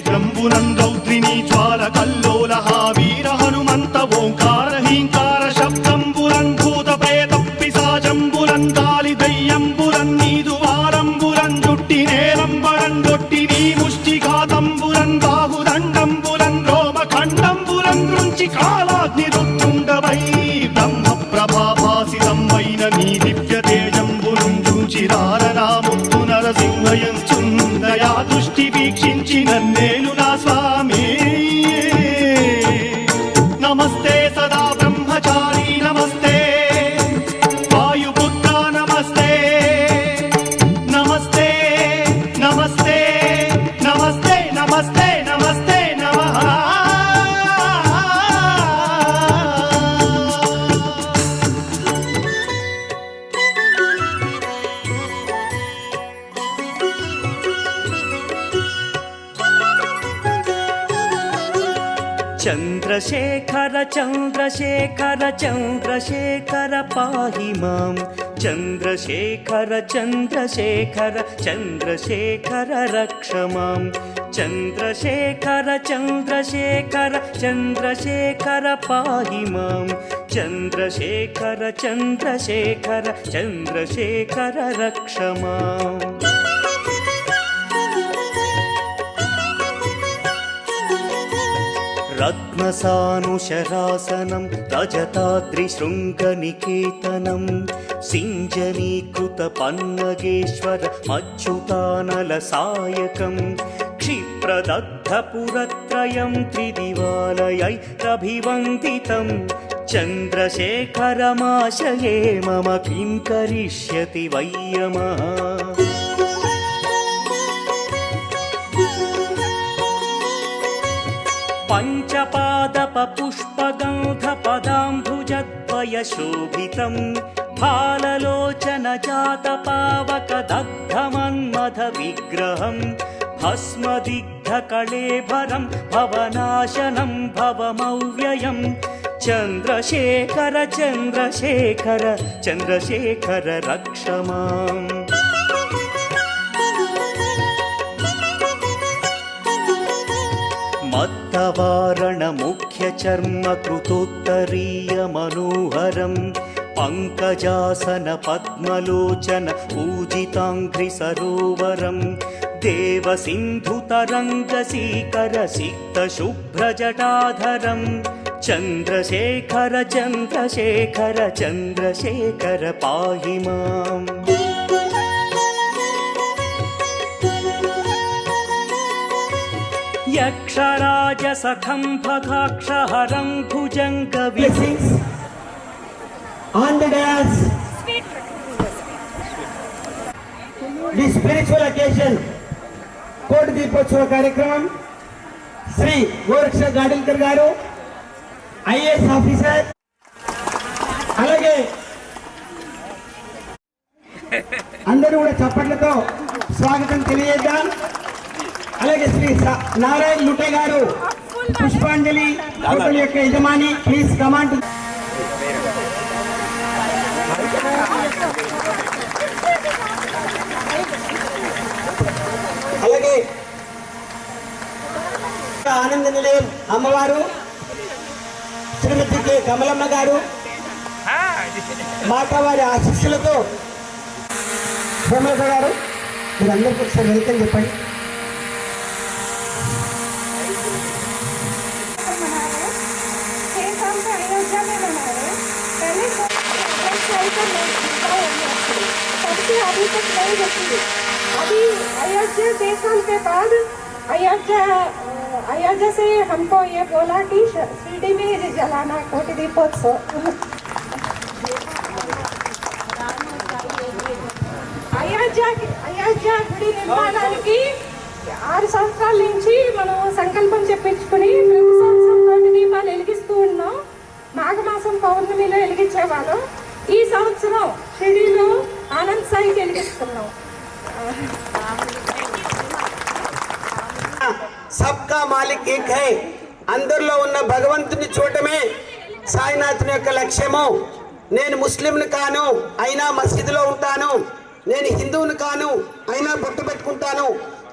జంబునందౌద్రిని జ్వాల కల్లోలహ వీర హనుమంత ఓంకార హీంకార శబ్దంబురన్ భూత ప్రేత పిశాచంబురన్ గాలి దయ్యంబురన్ నీదు వారంబురన్ జుట్టి నేలంబరన్ దొట్టి నీ ముష్టిఘాతంబురన్ బాహుదండంబురన్ రోమఖండంబురన్ దృంచి కాలాగ్ని రుత్తుండవై బ్రహ్మ ప్రభాభాసితమైన నీ దివ్య తేజంబును చూచిరారనా ముత్తు నరసింహయంచుందయా దృష్టి వీక్షించి నన్నేలు నా స్వామి నమస్తే సదా బ్రహ్మచారి నమస్తే వాయుపుత్ర నమస్తే నమస్తే నమస్తే నమస్తే నమస్తే నమస్తే నమః చంద్రశేఖర చంద్రశేఖర చంద్రశేఖర పాహి మాం చంద్రశేఖర చంద్రశేఖర చంద్రశేఖర రక్ష మాం చంద్రశేఖర చంద్రశేఖర చంద్రశేఖర పాహి మాం చంద్రశేఖర చంద్రశేఖర చంద్రశేఖర రక్ష మాం రత్నసానుశరాసనం రజతాద్రిశృంగనికేతనం సింజనీకృత పన్నగేశ్వర మచ్యుతానల సాయకం క్షిప్రదగ్ధపురత్రయం త్రిదివాలయైరభివందితం చంద్రశేఖరమాశయే మమ కిం కరిష్యతి వయ్యమః పంచపాదపపుష్పగంధపదాంభుజద్వయశోభితం फाललोचनजातपावकदग्धमन्मथ विग्रहं भस्मदिग्धकळेभरं भवनाशनं भवमव्ययं चन्द्रशेखर चन्द्रशेखर चन्द्रशेखर रक्ष माम् मत्तवारण मुख्य चर्म कृतोत्तरीय मनोहरं पंकजासन पद्मलोचन पूजितांघ्रि सरोवरं देवसिन्धुतरङ्गसीकर सिक्त शुभ्रजटाधरं चन्द्रशेखर चन्द्रशेखर चन्द्रशेखर पाहि माम् यक्षराजसखं भगाक्षहरं भुजङ्गविसिं on the dance. The spiritual occasion కోటి దీపోత్సవ కార్యక్రమం శ్రీ గోరక్ష గాడిల్కర్ గారు ఐఏఎస్ ఆఫీసర్ అలాగే అందరూ కూడా చప్పట్లతో స్వాగతం తెలియజేద్దాం. అలాగే శ్రీ నారాయణ లుటే గారు పుష్పాంజలి హోటల్ యొక్క యజమాని ప్లీజ్ కమాండ్. అలాగే ఆనంద నిలయం అమ్మవారు శ్రీమతి కె కమలమ్మ గారు మాతావారి ఆశీస్సులతో సోమలత గారు మీరందరికీ ఒకసారి వెల్కమ్ చెప్పండి. अभी तक नहीं बची। अभी अयोध्या देखान के बाद अयोध्या से हमको ये बोला कि शिरडी में जलाना कोटि दीपोत्सव। అయోధ్య గుడి నిర్మాణానికి 6 సంవత్సరాల నుంచి మనం సంకల్పం చెప్పించుకుని ప్రతి సంవత్సరం కోటి దీపాలు వెలిగిస్తూ ఉన్నాం. మాఘమాసం పౌర్ణమిలో వెలిగించేవాళ్ళం. ఈ సంవత్సరం షిరిడీలో ఆనంద్ సాయికి వెలిగిస్తున్నాం. సబ్కా మాలిక్ ఏక్ హై. అందరిలో ఉన్న భగవంతుని చూడటమే సాయినాథుని యొక్క లక్ష్యము. నేను ముస్లింను కాను అయినా మసీదులో ఉంటాను, నేను హిందువును కాను అయినా బొట్టు పెట్టుకుంటాను.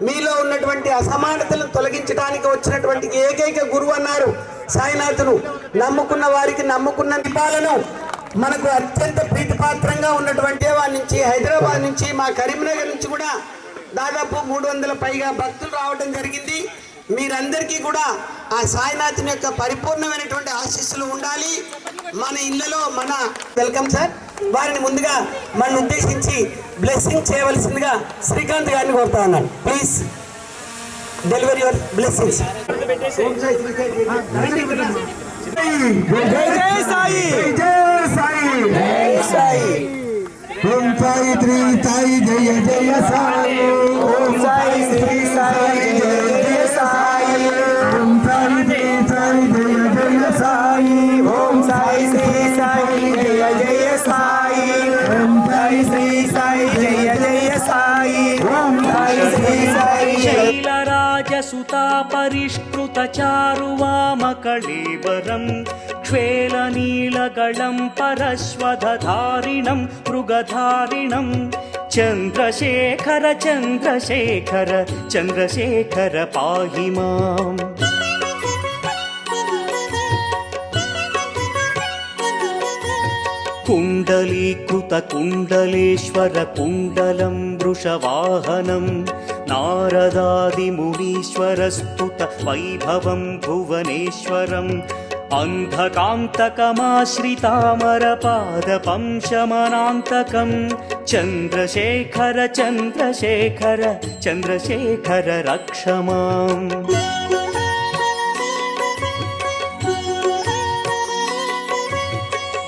మీలో ఉన్నటువంటి అసమానతలను తొలగించడానికి వచ్చినటువంటి ఏకైక గురువు అన్నారు సాయినాథును. నమ్ముకున్న వారికి నమ్ముకున్న దీపాలను మనకు అత్యంత ప్రీతిపాత్రంగా ఉన్నటువంటి వారి నుంచి హైదరాబాద్ నుంచి మా కరీంనగర్ నుంచి కూడా దాదాపు 300 పైగా భక్తులు రావడం జరిగింది. మీరందరికీ కూడా ఆ సాయినాథుని యొక్క పరిపూర్ణమైనటువంటి ఆశీస్సులు ఉండాలి. మన ఇళ్లలో మన వెల్కమ్ సార్. వారిని ముందుగా మన ఉద్దేశించి బ్లెస్సింగ్ చేయవలసిందిగా శ్రీకాంత్ గారిని కోరుతా ఉన్నాను. Please delivery your blessings. జై జై సాయి, జై సాయి, జై సాయి. ఓం సాయి శ్రీ సాయి జయ జయ సాయి. ఓం సాయి శ్రీ సాయి జయ జయ సాయి. ఓం సాయి శ్రీ సాయి జయ జయ సాయి. ఓం సాయి శ్రీ సాయి జయ జయ సాయి. ఓం సాయి శ్రీ సాయి జయ జయ సాయి. ఓం సాయి శ్రీ సాయి. శైలరాజ सुता परिष्कृत चारुवामकळेबरं क्ष्वेलनीलगलं परश्वधारिणं मृगधारिणं चन्द्रशेखर चन्द्रशेखर चन्द्रशेखर पाहि माम्। कुण्डलीकृत कुण्डलेश्वर कुण्डलं वृषवाहनं नारदादिमुनीश्वरस्तुत वैभवं भुवनेश्वरम् अन्धकान्तकमाश्रितामरपादपं शमनान्तकं चन्द्रशेखर चन्द्रशेखर चन्द्रशेखर रक्ष माम्।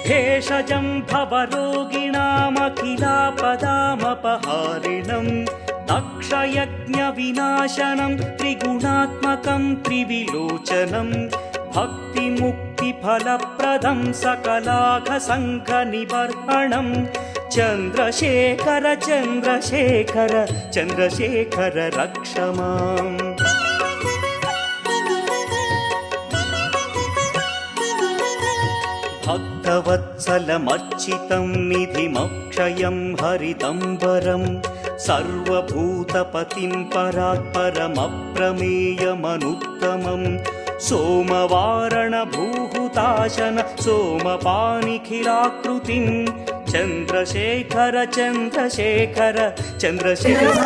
भेषजं भवरोगिणामखिलापदामपहारिणं दक्षयज्ञविनाशनं त्रिगुणात्मकं त्रिविलोचनं भक्तिमुक्तिफलप्रदं सकलाघसङ्घनिबर्हणं चन्द्रशेखर चन्द्रशेखर चन्द्रशेखर रक्ष माम्। भक्तवत्सलमर्चितं निधिमक्षयं हरितम्बरं सर्वभूतपतिं परात्परमप्रमेयमनुत्तमं सोमवारणभूहुताशन सोमपानिखिलाकृतिं चन्द्रशेखर चन्द्रशेखर चन्द्रशेखर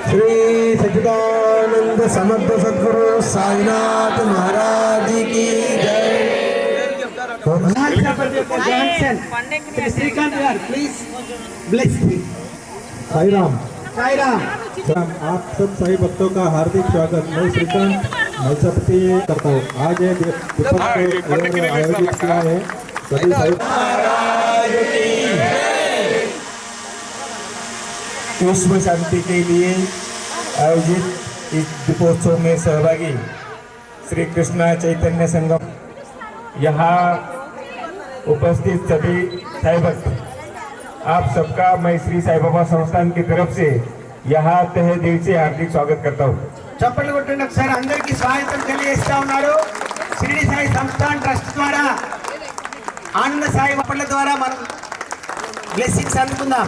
श्री सच्चिदानंद समर्थ सद्गुरु साईनाथ महाराज की जय। साई राम आप सब साई भक्तों का हार्दिक स्वागत। मैं श्रीकांत मलसापति करता हूँ। आज ये दीपक को आयोजित किया है सभी साई विश्व शांति के लिए आयोजित इस दीपोत्सव में सहभागी श्री कृष्ण चैतन्य संगम यहाँ उपस्थित सभी साई भक्त आप सबका मैं श्री साई बाबा संस्थान की तरफ से यहाँ तहे दिल से हार्दिक स्वागत करता हूँ। చప్పట్లు కొట్టండి ఒకసారి అందరికీ స్వాగతం తెలియజేస్తా ఉన్నారు। షిరిడి సాయి సంస్థాన్ ట్రస్ట్ ద్వారా ఆనంద సాయి పట్ల ద్వారా మనం బ్లెస్సింగ్స్ అందుకుందాం।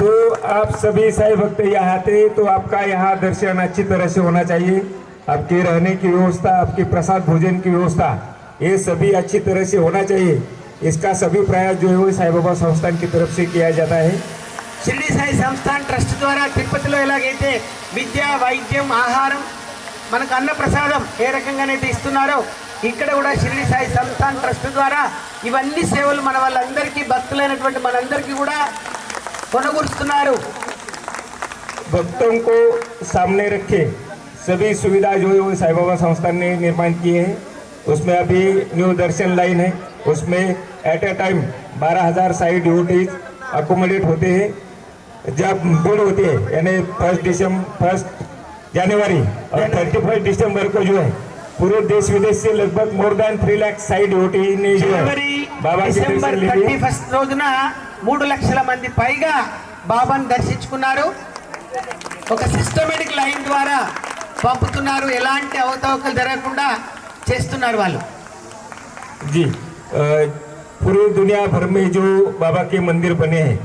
तो आप सभी साई भक्त यहाँ आते तो आपका यहाँ दर्शन अच्छी तरह से होना चाहिए। आपके रहने की व्यवस्था, आपकी प्रसाद भोजन की व्यवस्था, ये सभी अच्छी तरह से होना चाहिए। इसका सभी प्रयास जो है वो साई बाबा संस्थान की तरफ से किया जाता है। షిరిడి సాయి సంస్థాన్ ట్రస్ట్ ద్వారా తిరుపతిలో ఎలాగైతే విద్య వైద్యం ఆహారం మనకు అన్న ప్రసాదం ఏ రకంగానైతే ఇస్తున్నారో ఇక్కడ కూడా షిరిడి సాయి సంస్థాన్ ట్రస్ట్ ద్వారా ఇవన్నీ సేవలు మన వాళ్ళందరికీ భక్తులైనటువంటి మనందరికీ కూడా కొనగూరుస్తున్నారు। भक्तों को सामने रखे सभी सुविधा जो है वो साई बाबा संस्थान ने निर्माण किए हैं। उसमें अभी न्यू दर्शन लाइन है, उसमें एट ए टाइम 12,000 साई ड्यूटीज अकोमोडेट होते हैं। जब भीड़ होती है यानी 1 जनवरी और 31 दिसंबर को जो है पूरे देश विदेश से लगभग more than 3 lakh Sai duty ने जो है बाबा के డిసెంబర్ 31 రోజున 3 లక్షల మంది పైగా బాబాను దర్శించుకున్నారు। ఒక సిస్టమేటిక్ లైన్ ద్వారా పంపుతున్నారు, ఎలాంటి అవతవకలు జరగకుండా చేస్తున్నారు వాళ్ళు। जी पूरी दुनिया भर में जो बाबा के मंदिर बने हैं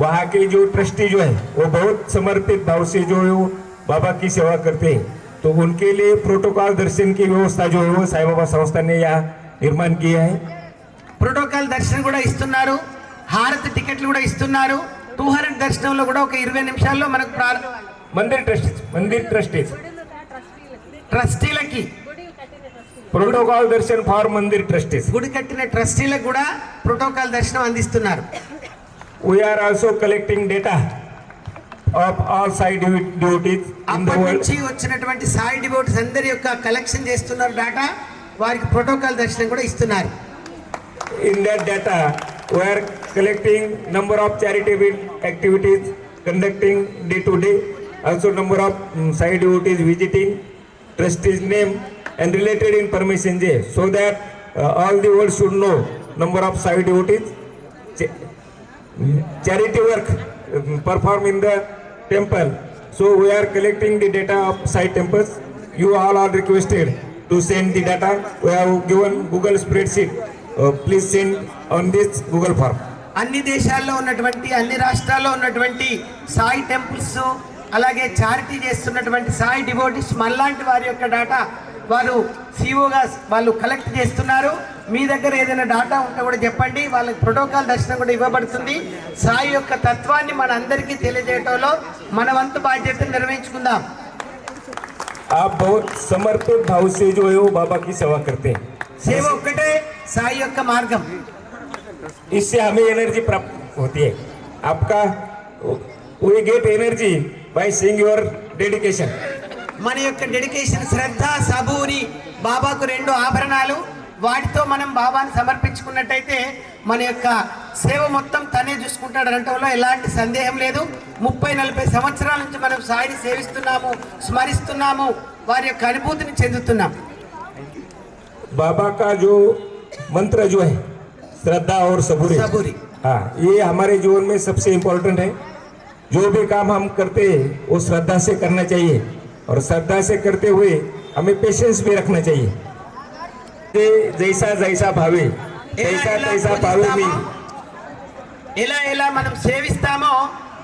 वहाँ के जो ट्रस्टी जो है वो बहुत समर्पित भाव से जो है वो बाबा की सेवा करते हैं। तो उनके लिए प्रोटोकॉल दर्शन की व्यवस्था जो है वो साई बाबा संस्था ने यहाँ निर्माण किया है। ప్రోటోకాల్ దర్శనం కూడా ఇస్తున్నారు, హారతి టికెట్లు కూడా ఇస్తున్నారు। 200 దర్శనంలో కూడా ఒక 20 నిమిషాల్లో మనకు मंदिर ट्रस्टीज ట్రస్టీలకి प्रोटोकॉल दर्शन फॉर मंदिर ट्रस्टीज గుడి కట్టిన ట్రస్టీలకు కూడా ప్రోటోకాల్ దర్శనం అందిస్తున్నారు. we are also collecting data of all side devotees in the అప్పటి world. నుంచి వచ్చినటువంటి సాయి డివోటీస్ అందరి యొక్క కలెక్షన్ చేస్తున్నారు డేటా, వారికి ప్రోటోకాల్ దర్శనం కూడా ఇస్తున్నారు. In that data, we are collecting number of charitable activities conducting day to day, also number of side devotees visiting, trustees name and related information there, so that all the world should know number of side devotees, charity work performed in the temple. So we are collecting the data of side temples. You all are requested to send the data. We have given Google spreadsheet. Please send on this Google form. అన్ని దేశాల్లో ఉన్నటువంటి అన్ని రాష్ట్రాల్లో ఉన్నటువంటి Sai temples అలాగే charity చేస్తున్నటువంటి Sai devotees మనలాంటి వారి యొక్క డేటా వారు సిఓగా వాళ్ళు కలెక్ట్ చేస్తున్నారు. మీ దగ్గర ఏదైనా డేటా ఉంటే కూడా చెప్పండి, వాళ్ళకి ప్రోటోకాల్ దర్శనం కూడా ఇవ్వబడుతుంది. సాయి యొక్క తత్వాన్ని మన అందరికీ తెలియజేయటంలో మన వంతు బాధ్యతను నిర్వహించుకుందాం. आप बहुत समर्पित भाव से जो है वो बाबा की सेवा करते हैं. సేవ ఒక్కటే సాయి యొక్క మార్గం. इससे हमें एनर्जी प्राप्त होती है. आपका we get energy by seeing your dedication. మన యొక్క డెడికేషన్, శ్రద్ధ, సబూరి బాబాకు 2 ఆభరణాలు, వాటితో మనం బాబాను సమర్పించుకున్నట్టయితే మన యొక్క సేవ మొత్తం తనే చూసుకుంటాడు అనటంలో ఎలాంటి సందేహం లేదు. 30-40 సంవత్సరాల నుంచి మనం సాయిని సేవిస్తున్నాము, స్మరిస్తున్నాము, వారి యొక్క అనుభూతిని చెందుతున్నాం. बाबा का जो मंत्र जो है श्रद्धा और सबूरी, हाँ, ये हमारे जीवन में सबसे इम्पोर्टेंट है. जो भी काम हम करते हैं वो श्रद्धा से करना चाहिए, और श्रद्धा से करते हुए हमें पेशेंस भी रखना चाहिए. जैसा जैसा भावे तैसा तैसा भावे में ఎలా ఎలా మనం సేవిస్తామో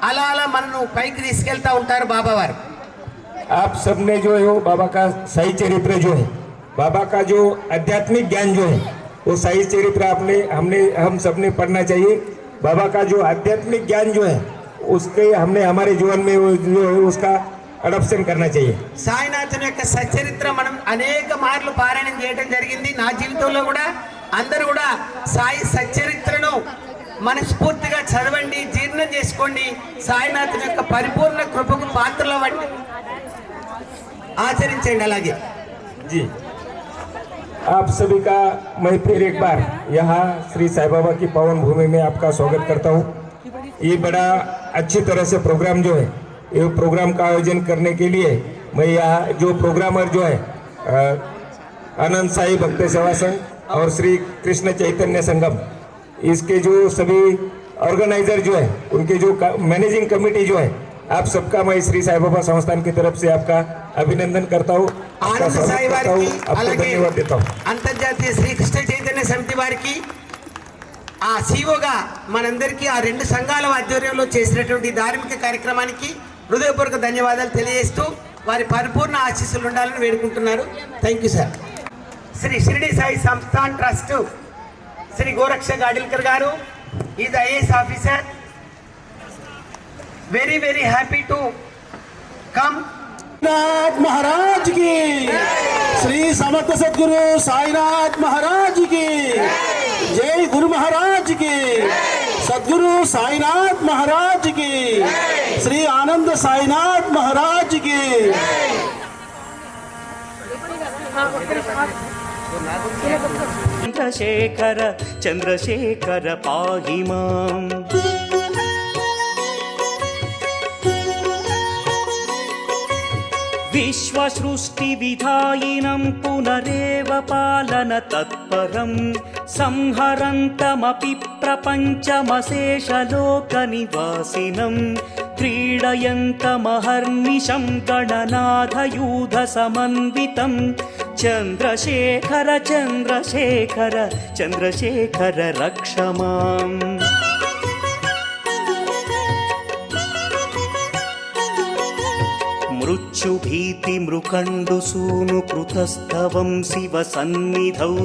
అలా అలా మనను పైకి తీసుకెళ్తా ఉంటారు బాబా వారు. आप सबने जो है वो बाबा का सही चरित्र जो है, बाबा का जो आध्यात्मिक ज्ञान जो है वो सही चरित्र हम सबने पढ़ना चाहिए. बाबा का जो आध्यात्मिक ज्ञान जो है उसके हमने हमारे जीवन में जो है उसका అడాప్షన్ करना चाहिए. సాయినాథుని యొక్క సచరిత్ర మనం అనేక మార్లు పారాయణం చేయడం జరిగింది. నా జీవితంలో కూడా అందరూ కూడా సాయి సచరిత్రను మనస్ఫూర్తిగా చదవండి, జీర్ణం చేసుకోండి. సాయినాథుని యొక్క పరిపూర్ణ కృపకు పాత్రలవ్వండి, ఆచరించండి. అలాగే जी, आप सभी का मैं फिर एक बार यहाँ श्री साईं बाबा की पावन भूमि में आपका स्वागत करता हूँ. ये बड़ा अच्छी तरह से प्रोग्राम जो है, ये प्रोग्राम का आयोजन करने के लिए मैं यहाँ जो प्रोग्रामर जो है आनंद साई भक्त सेवा संघ और श्री कृष्ण चैतन्य संगम, इसके जो सभी ऑर्गेनाइजर जो है, उनके जो मैनेजिंग कमेटी जो है, आप सबका मैं श्री साईं बाबा संस्थान की तरफ से आपका अभिनंदन करता हूँ, आपका स्वागत करता हूँ, आपको धन्यवाद देता हूँ. అంతర్జాతీయ శ్రీకృష్ణ చైతన్య సమితి వారికి ఆ సిఓగా మనందరికీ ఆ 2 సంఘాల ఆధ్వర్యంలో చేసినటువంటి ధార్మిక కార్యక్రమానికి హృదయపూర్వక ధన్యవాదాలు తెలియజేస్తూ వారి పరిపూర్ణ ఆశీస్సులు ఉండాలని వేడుకుంటున్నారు. Thank you sir. Shri Shirdi Sai Sansthan trust Shri Goraksha Gadilkar garu is IAS officer. Very very happy to come. Sainath Maharaj की, श्री समर्थ सद्गुरु साईनाथ महाराज की जय. गुरु महाराज की, सद्गुरु साईनाथ महाराज की, श्री आनंद साईनाथ महाराज की. చంద్రశేఖర చంద్రశేఖర పాహి మాం. विश्वसृष्टिविधायिनं पुनरेव पालन तत्परं संहरन्तमपि प्रपञ्चमशेषलोकनिवासिनं क्रीडयन्तमहर्निशं गणनाथयूधसमन्वितं चन्द्रशेखर चन्द्रशेखर चन्द्रशेखर रक्ष माम्. मृत्युभीति मृकण्डुसूनु कृतस्तवं शिव सन्निधौ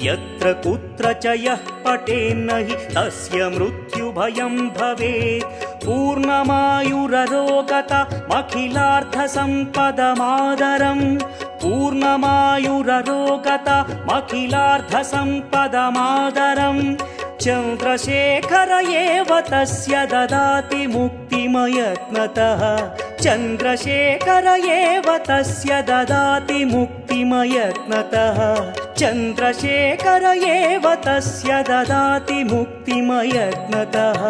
यत्र कुत्र च यः पठेन्न हि तस्य मृत्युभयं भवेत्. पूर्णमायुररोगतमखिलार्थसम्पदमादरम् पूर्णमायुररोगतमखिलार्थसम्पदमादरम् चन्द्रशेखर एव तस्य ददाति मुक्तिमयत्नतः चन्द्रशेखर एव तस्य ददाति मुक्तिमयत्नतः चन्द्रशेखर एव तस्य ददाति मुक्तिमयत्नतः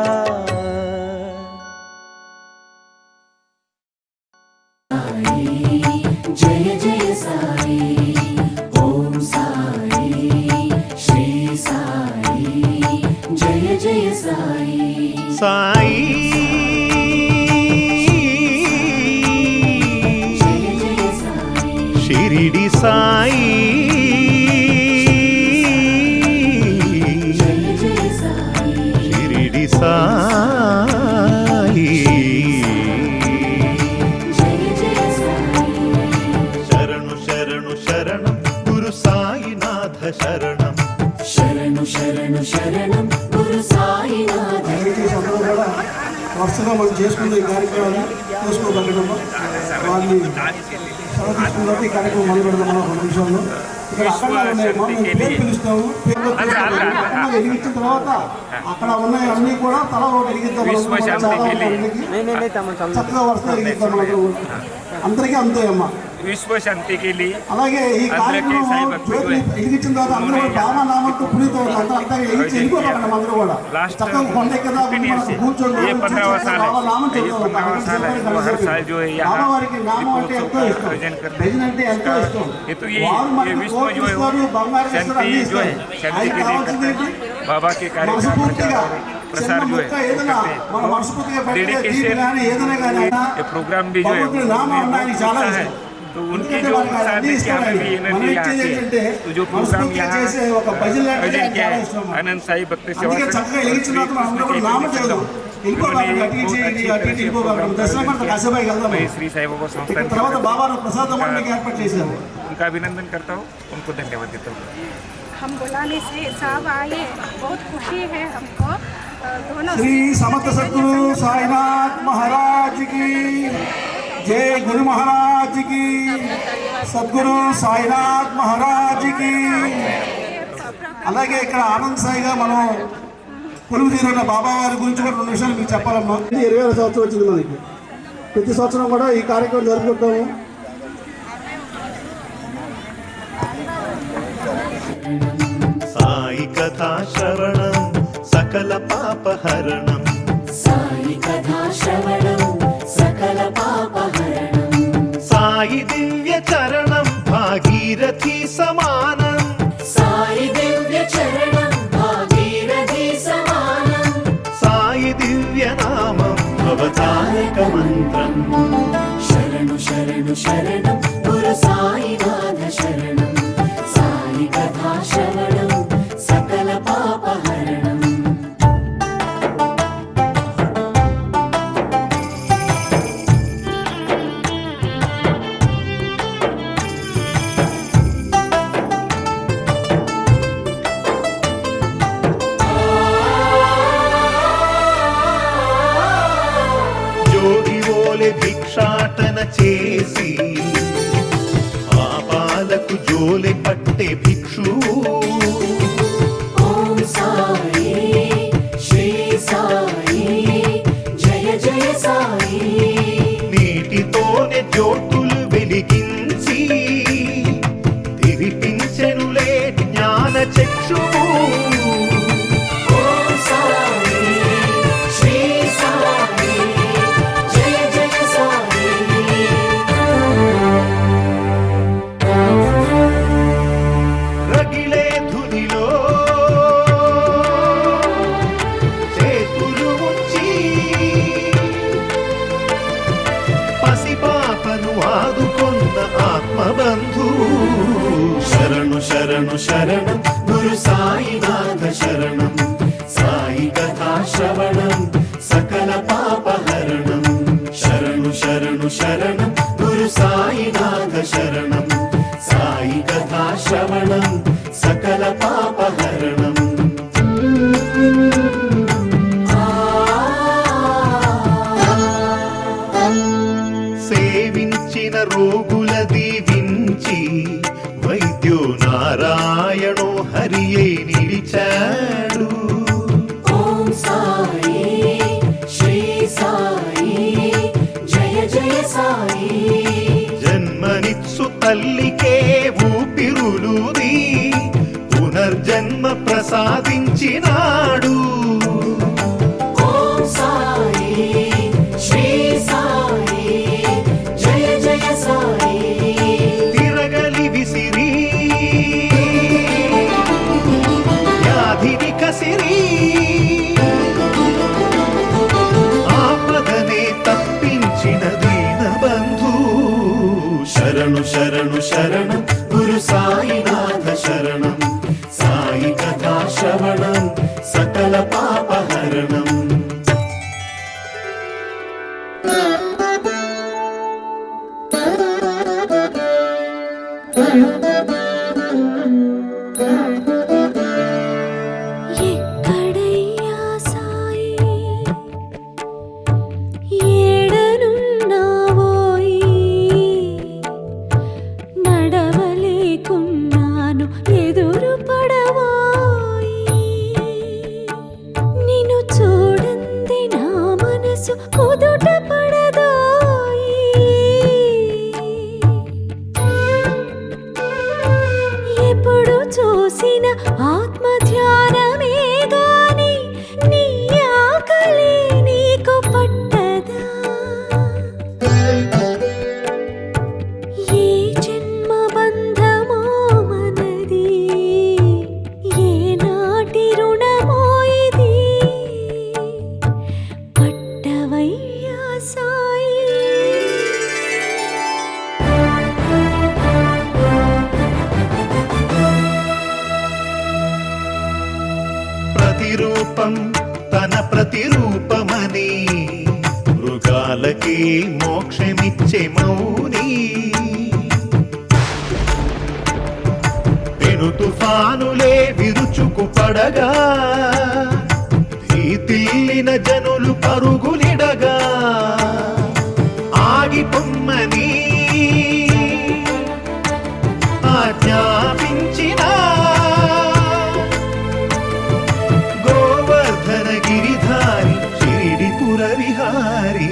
जय जय साई ओम साई श्री साई जय जय साई साई जय जय साई शिरिडी साई जय जय साई शिरिडी साई जय जय साई शरणु शरणु शरणं गुरु साईनाथ शरणं शरणु शरणु शरणं गुरु साईनाथ దయచేసి అందరూ కూడా వరుసగా మనం చేసుకున్న ఈ కార్యక్రమాన్ని చేసుకోగలగడము వాళ్ళని సెలవు తీసుకున్న తర్వాత ఈ కార్యక్రమం మొదలు పెడదాం మనం 2 నిమిషాల్లో. ఇక్కడ అక్కడ ఉన్నాయమ్మా మేము పేరు పిలుస్తాము పేరు వెలిగించిన తర్వాత అక్కడ ఉన్నాయన్నీ కూడా తల ఒకటి వెలిగిద్దాం మనం. చాలా చక్కగా వరుసగా వెలిగిద్దాం మనం అందరికీ అంతే అమ్మా. विश्व शांति के लिए అలాగే ఈ కార్యక్రమం జ్యోతి వెలిగించిన తర్వాత అందరూ కూడా బాబా నామంతో పునీతో అంతా వెలిగించి వెళ్ళిపోతాం అందరూ కూడా చక్కగా కొండ కదా కూర్చొని బాబా నామం బాబా వారికి నామం అంటే ఎంతో ఇష్టం భజన అంటే ఎంతో ఇష్టం వారు మనకు కోరుకుంటారు బంగారు ఇస్తారు అన్ని ఇస్తారు ఆయన కావాల్సింది ఏంటి మనస్ఫూర్తిగా చిన్న ముక్క ఏదైనా మన మనస్ఫూర్తిగా పెట్టే దీని కానీ ఏదైనా కానీ ఆయన భగవంతుడి నామం అన్న ఆయనకి చాలా ఇష్టం. तो उनके जो साथ में हमें भी एनर्जी आती है तो जो प्रोग्राम यहाँ भजन किया है आनंद साई भक्त सेवा श्री साई बाबा संस्थान उनका अभिनंदन करता हूँ उनको धन्यवाद देता हूँ. हम बुलाने से सब आए बहुत खुशी है हमको दोनों श्री समर्थ सद्गुरु साईनाथ महाराज की जय गुरु महाराज की सद्गुरु साईनाथ महाराज की. అలాగే ఇక్కడ ఆనంద్ సాయిగా మనం కొలువు తీరున్న బాబా వారి గురించి కూడా 2 నిమిషాలు మీకు చెప్పాలమ్మా. 20వ సంవత్సరం వచ్చింది మనకి. ప్రతి సంవత్సరం కూడా ఈ కార్యక్రమం జరుపుకుంటాము. साई कथा श्रवणं सकल पापहरणं साई कथा श्रवणं सकल पापहरणं साई दिव्य चरणं भागीरथी समानं साई दिव्य चरणं भागीरथी समानं साई दिव्य नामं भवतारक मन्त्रं शरणु शरणु शरणं गुरु साईनाथ शरणं साई कथा श्रवणं सकल पापहरणं భిక్షాటన చేసి పాపాలకు జోలె పట్టే భిక్షు ఓం సాయి శ్రీ సాయి జయ జయ సాయి నీటితోనే జ్యోతులు వెలిగించి తిరిపించెనులే జ్ఞాన చక్షువు ఓం సాయి శ్రీ సాయి జయ జయ సాయి రగిలే ధునిలో చేతులు ఉంచి పసిపాపను ఆదుకొన్న ఆత్మబంధు శరణు శరణు శరణం గురు సాయినాథ శరణం సాయి కథా శ్రవణం సకల పాపహరణం శరణు శరణు శరణం గురు సాయినాథ శరణం సాయి కథా శ్రవణం సకల పాపహరణం నిలిచాడు. ఓం సాయి శ్రీ సాయి జయ జయ సాయి. జన్మనిచ్చు తల్లికే ఊపిరులుది పునర్జన్మ ప్రసాదించినాడు. ఓం సాయి శ్రీ సాయి జయ జయ సాయి. తిరగలి విసిరి వ్యాధిని కసిరి ఆపదనే తప్పించిన దీనబంధు. శరణు శరణు శరణం గురు సాయినాథ శరణం. సాయి కథా శ్రవణం సకల పాపహరణం. ఎక్కడయ్యా సాయి ఏడనున్నావోయి. నడవలేకున్నాను ఎదురు పడవోయి. నిన్ను చూడంది నా మనసు కుదుట పడదోయి. ఎప్పుడు చూసిన ఆత్మ ధ్యానమే గాని నీ ఆకలి నీకు పట్టదా. ఏ జన్మ బంధమో మనది, ఏ నాటి రుణమో ఇది. పట్టవయ్యా సాయి. ప్రతిరూపం తన ప్రతిరూపమని మృగాలకి మోక్షమిచ్చే మౌని. పెను తుఫానులే విరుచుకు పడగా భీతిల్లిన జనులు పరుగులిడగా ఆగిపొమ్మని ఆజ్ఞాపించిన గోవర్ధన గిరిధారి షిరిడిపుర విహారీ.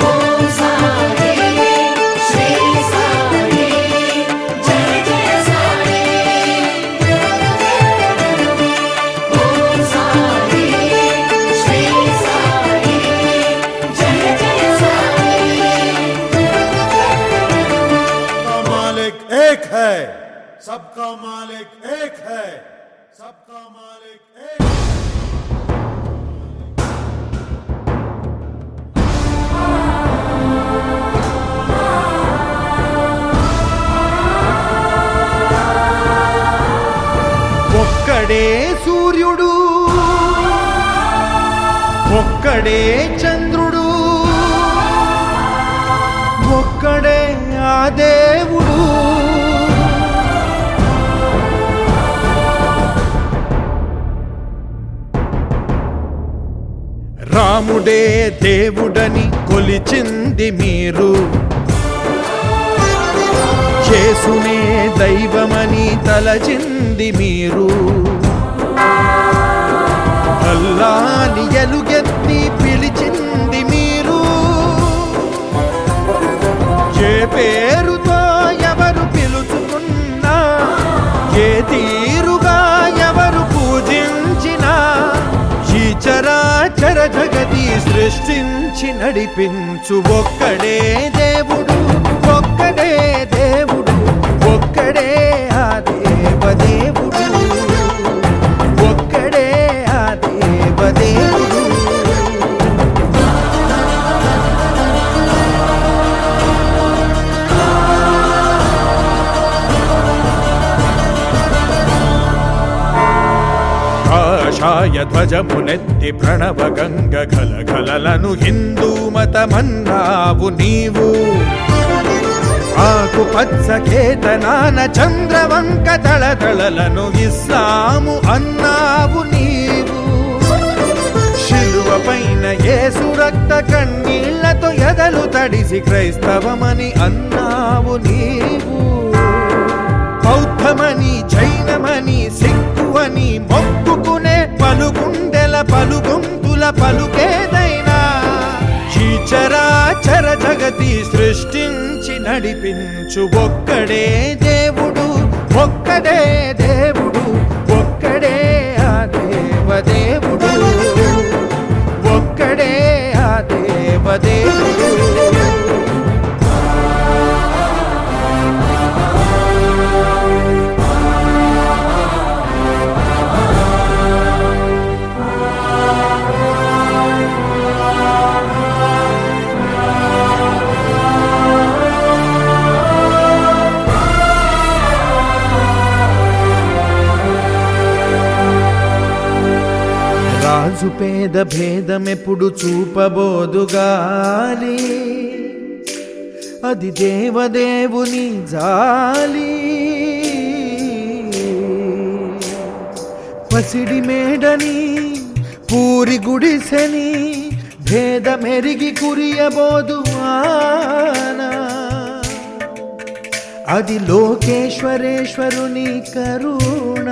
ఓం సాయి శ్రీ సాయి జయ జయ సాయి. ఓం సాయి శ్రీ సాయి జయ జయ సాయి. मालिक एक है, सबका मालिक एक है, सबका मालिक एक है. ఒక్కడే సూర్యుడు, ఒక్కడే చంద్రుడు, ఒక్కడే ఆ దేవుడు. రాముడే దేవుడని కొలిచింది మీరు, యేసునే దైవమని తలచింది మీరు. అల్లాని ఎలుగెత్తి పిలిచింది మీరు. ఏ పేరుతో ఎవరు పిలుచుకున్నా, ఏ తీరుగా ఎవరు పూజించినా, ఈ చరాచర జగతి సృష్టించి నడిపించు ఒక్కడే దేవుడు, ఒక్కడే దేవుడు, ఒక్కడే ఆ దేవదేవుడు, ఒక్కడే ఆ దేవదేవుడు. కాషాయ ధ్వజమునెత్తి ప్రణవ గంగ గలగలలను హిందూ మతమన్నావు నీవు. ఆకుపచ్చ కేతనాన చంద్రవంక తళతళలను ఇస్లాము అన్నావు నీవు. శిలువ పైన యేసు రక్త కన్నీళ్లతో ఎదలు తడిసి క్రైస్తవమని అన్నావు నీవు. బౌద్ధమని జైనమని సిక్కువని మొక్కుకునే పలుగుండెల పలుగొంతుల పలుకేదైనా ఈ చరాచర జగతి సృష్టించి నడిపించు ఒక్కడే దేవుడు, ఒక్కడే దేవుడు, ఒక్కడే ఆ దేవదేవుడు, ఒక్కడే ఆ దేవదేవుడు. రాజు పేద భేదమెప్పుడు చూపబోదుగాలి, అది దేవదేవుని జాలి. పసిడి మేడని పూరి గుడిసెని భేదమెరిగి కురియబోదు ఆనా, అది లోకేశ్వరేశ్వరుని కరుణ.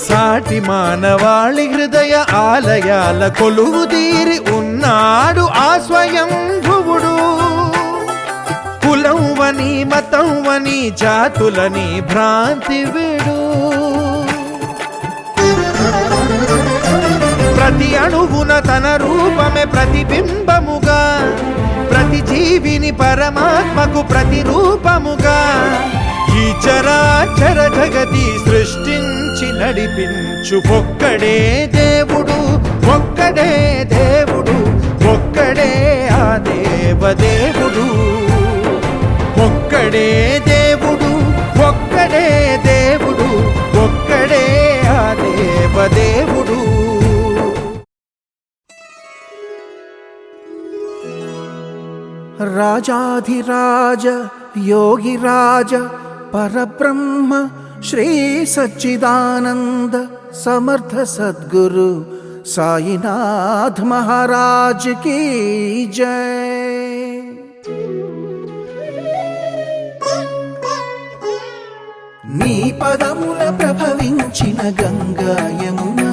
సాటి మానవాళి హృదయ ఆలయాల కొలువుదీరి ఉన్నాడు ఆ స్వయంభువుడు. కులం వని మతం వని జాతులని భ్రాంతి విడు. ప్రతి అణువున తన రూపమే ప్రతిబింబముగా, ప్రతి జీవిని పరమాత్మకు ప్రతిరూపముగా ఈ చరాచర జగతి సృష్టించి నడిపించు ఒక్కడే దేవుడు, ఒక్కడే దేవుడు, ఒక్కడే ఆ దేవదేవుడు, ఒక్కడే దేవుడు, ఒక్కడే దేవుడు, ఒక్కడే ఆ దేవదేవుడు. రాజాధిరాజ యోగిరాజ పరబ్రహ్మ శ్రీ సచ్చిదానంద సమర్థ సద్గురు సాయినాథ్ మహారాజ్ की जय। నీ పదముల ప్రభవించిన గంగా యమునా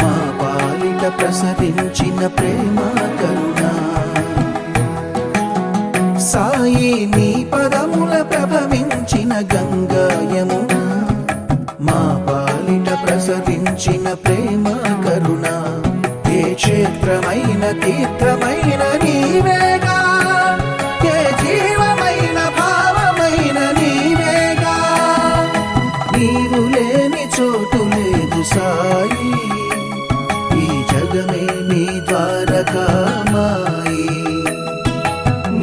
మా పాలిట ప్రసరించిన ప్రేమ కరుణ. సాయి నీ పదముల ప్రభవించిన గంగా యమునా మా పాలిట ప్రసరించిన ప్రేమ కరుణ. ఏ క్షేత్రమైన తీర్థమైన నీవేగా, ఏ జీవమైన భావమైన నీవేగా. నీవు లేని చోటు లేదు సాయి, ఈ జగమే నీ ద్వారకామాయి.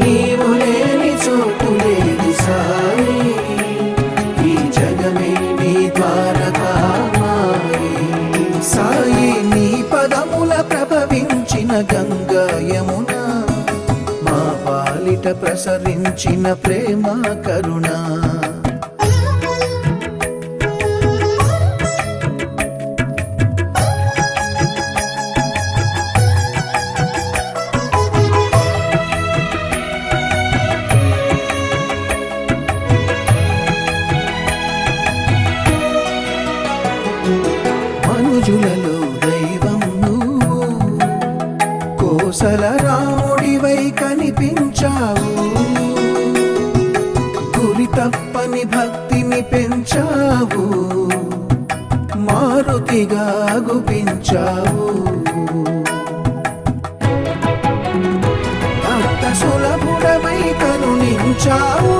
నీవు లేని చోటు లేదు సాయి, ఈ జగమే నీ ద్వారకామాయి. సాయి నీ పదముల ప్రభవించిన గంగా యమునా మా పాలిట ప్రసరించిన ప్రేమ కరుణ. మనుజులలో దైవం నువ్వు, కోసల రాముడివై కనిపించావు. గురి తప్పని భక్తిని పెంచావు, మారుతిగా గుపించావు. అంత సులభుడమై కరుణించావు,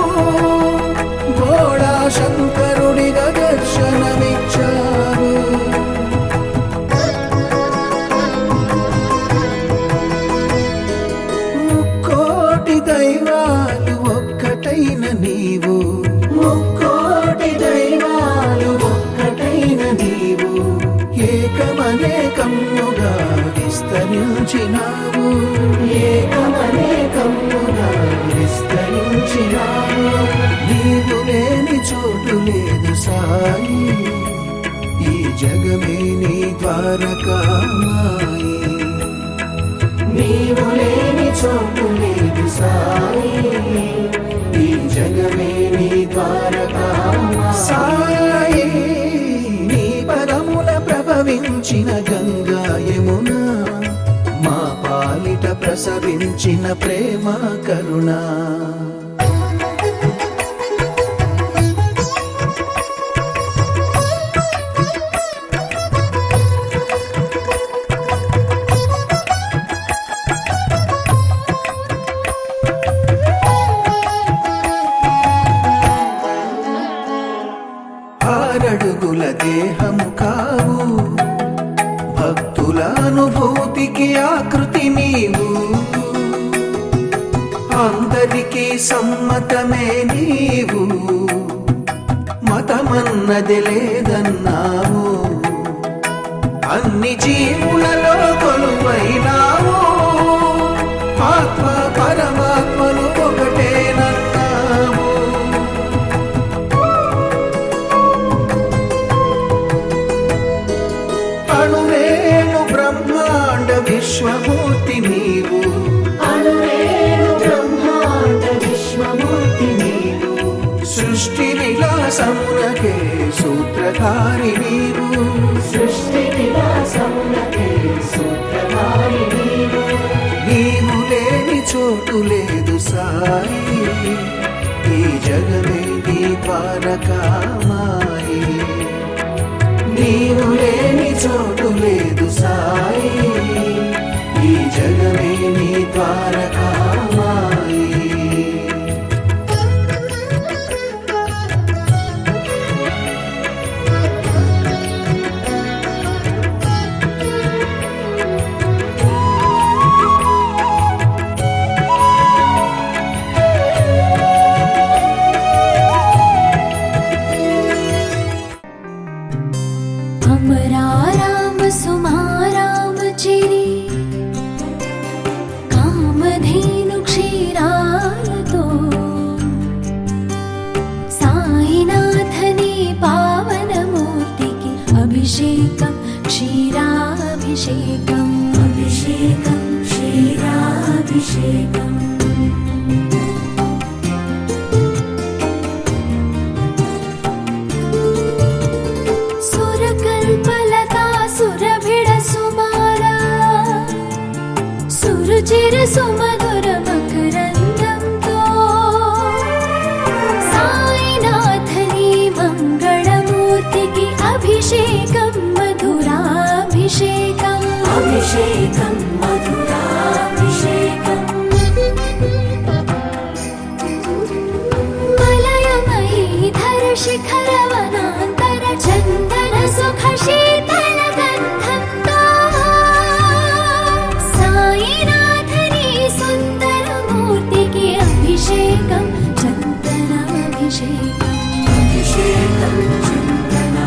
గోడా శంకరుడిగా దర్శనమిచ్చావు. ముక్కోటి దైవాలు ఒక్కటైన నీవు, ముక్కోటి దైవాలు ఒక్కటైన నీవు. ఏకమనేకముగా విస్తరించినావు, ఏకమనేకముగా విస్తరించినావు. నీవు లేని చోటు లేదు సాయి, ఈ జగమే నీ ద్వారకామాయి. నీవు లేని చోటు లేదు సాయి, ఈ జగమే నీ ద్వారకామాయి. సాయి నీ పదముల ప్రభవించిన గంగా యమున, మా పాలిట ప్రసవించిన ప్రేమ కరుణ. ఆరడుగుల దేహము కావు, భక్తుల అనుభూతికి ఆకృతి నీవు. అందరికీ సమ్మతమే నీవు, మతమన్నది లేదన్నావు. అన్ని జీవులలో కొలువైనావు, ఆత్మ పరమాత్మలు ఒకటేనన్నావు. అణురేణు బ్రహ్మాండ విశ్వమూర్తి నీవు, అణురేణు బ్రహ్మాండ విశ్వమూర్తి నీవు. సృష్టి విలాసమునకే సూత్రధారి నీవు, సృష్టి విలాసమునకే సూత్రధారి నీవు. నీవు లేని చోటు లేదు సాయి, ఈ జగమే నీ ద్వారకామాయి. నీవు లేని చోటు లేదు సాయి, ఈ జగమే నీ ద్వారకామాయి. अमरा राम सुमाराम चिरी, कामधेनु क्षीरालतो. साईनाथनी पावनमूर्तिकी अभिषेकं क्षीराभिषेकम्, अभिषेकं क्षीराभिषेकम्. सुरकल्पलता सुरभिड सुमारा, सुरुचिर सुमधुर मकरन्दंतो. साईनाथनी मंगलमूर्तिकी अभिषेकं मधुराभिषेकम्, अभिषेकं मधुराभिषेकम्. मलयमहीधर शिखर वनान्तर चन्दन सुख शीतल गन्धंतो. साईनाथनी सुन्दर मूर्तिकी अभिषेकं चन्दनाभिषेकम्, अभिषेकं चन्दनाभिषेकम्.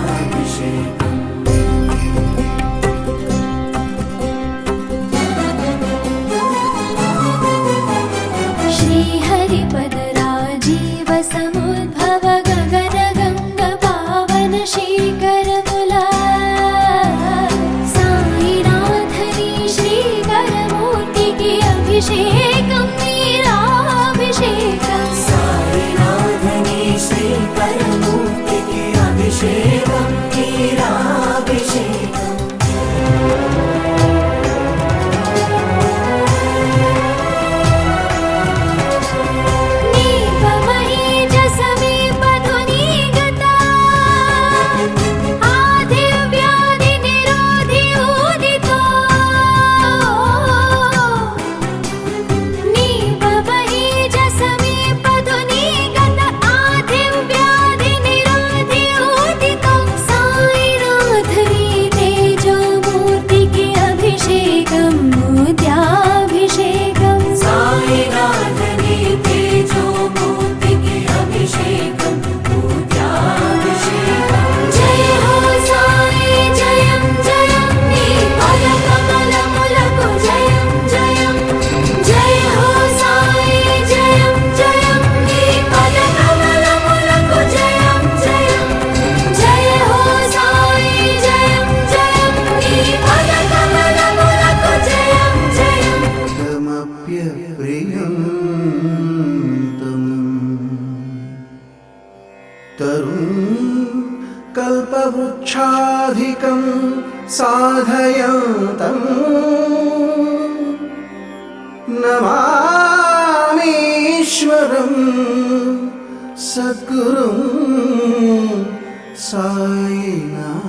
मोक्षाधिकं साधयन्तम् नमामीश्वरं सद्गुरुं साईनाथम्।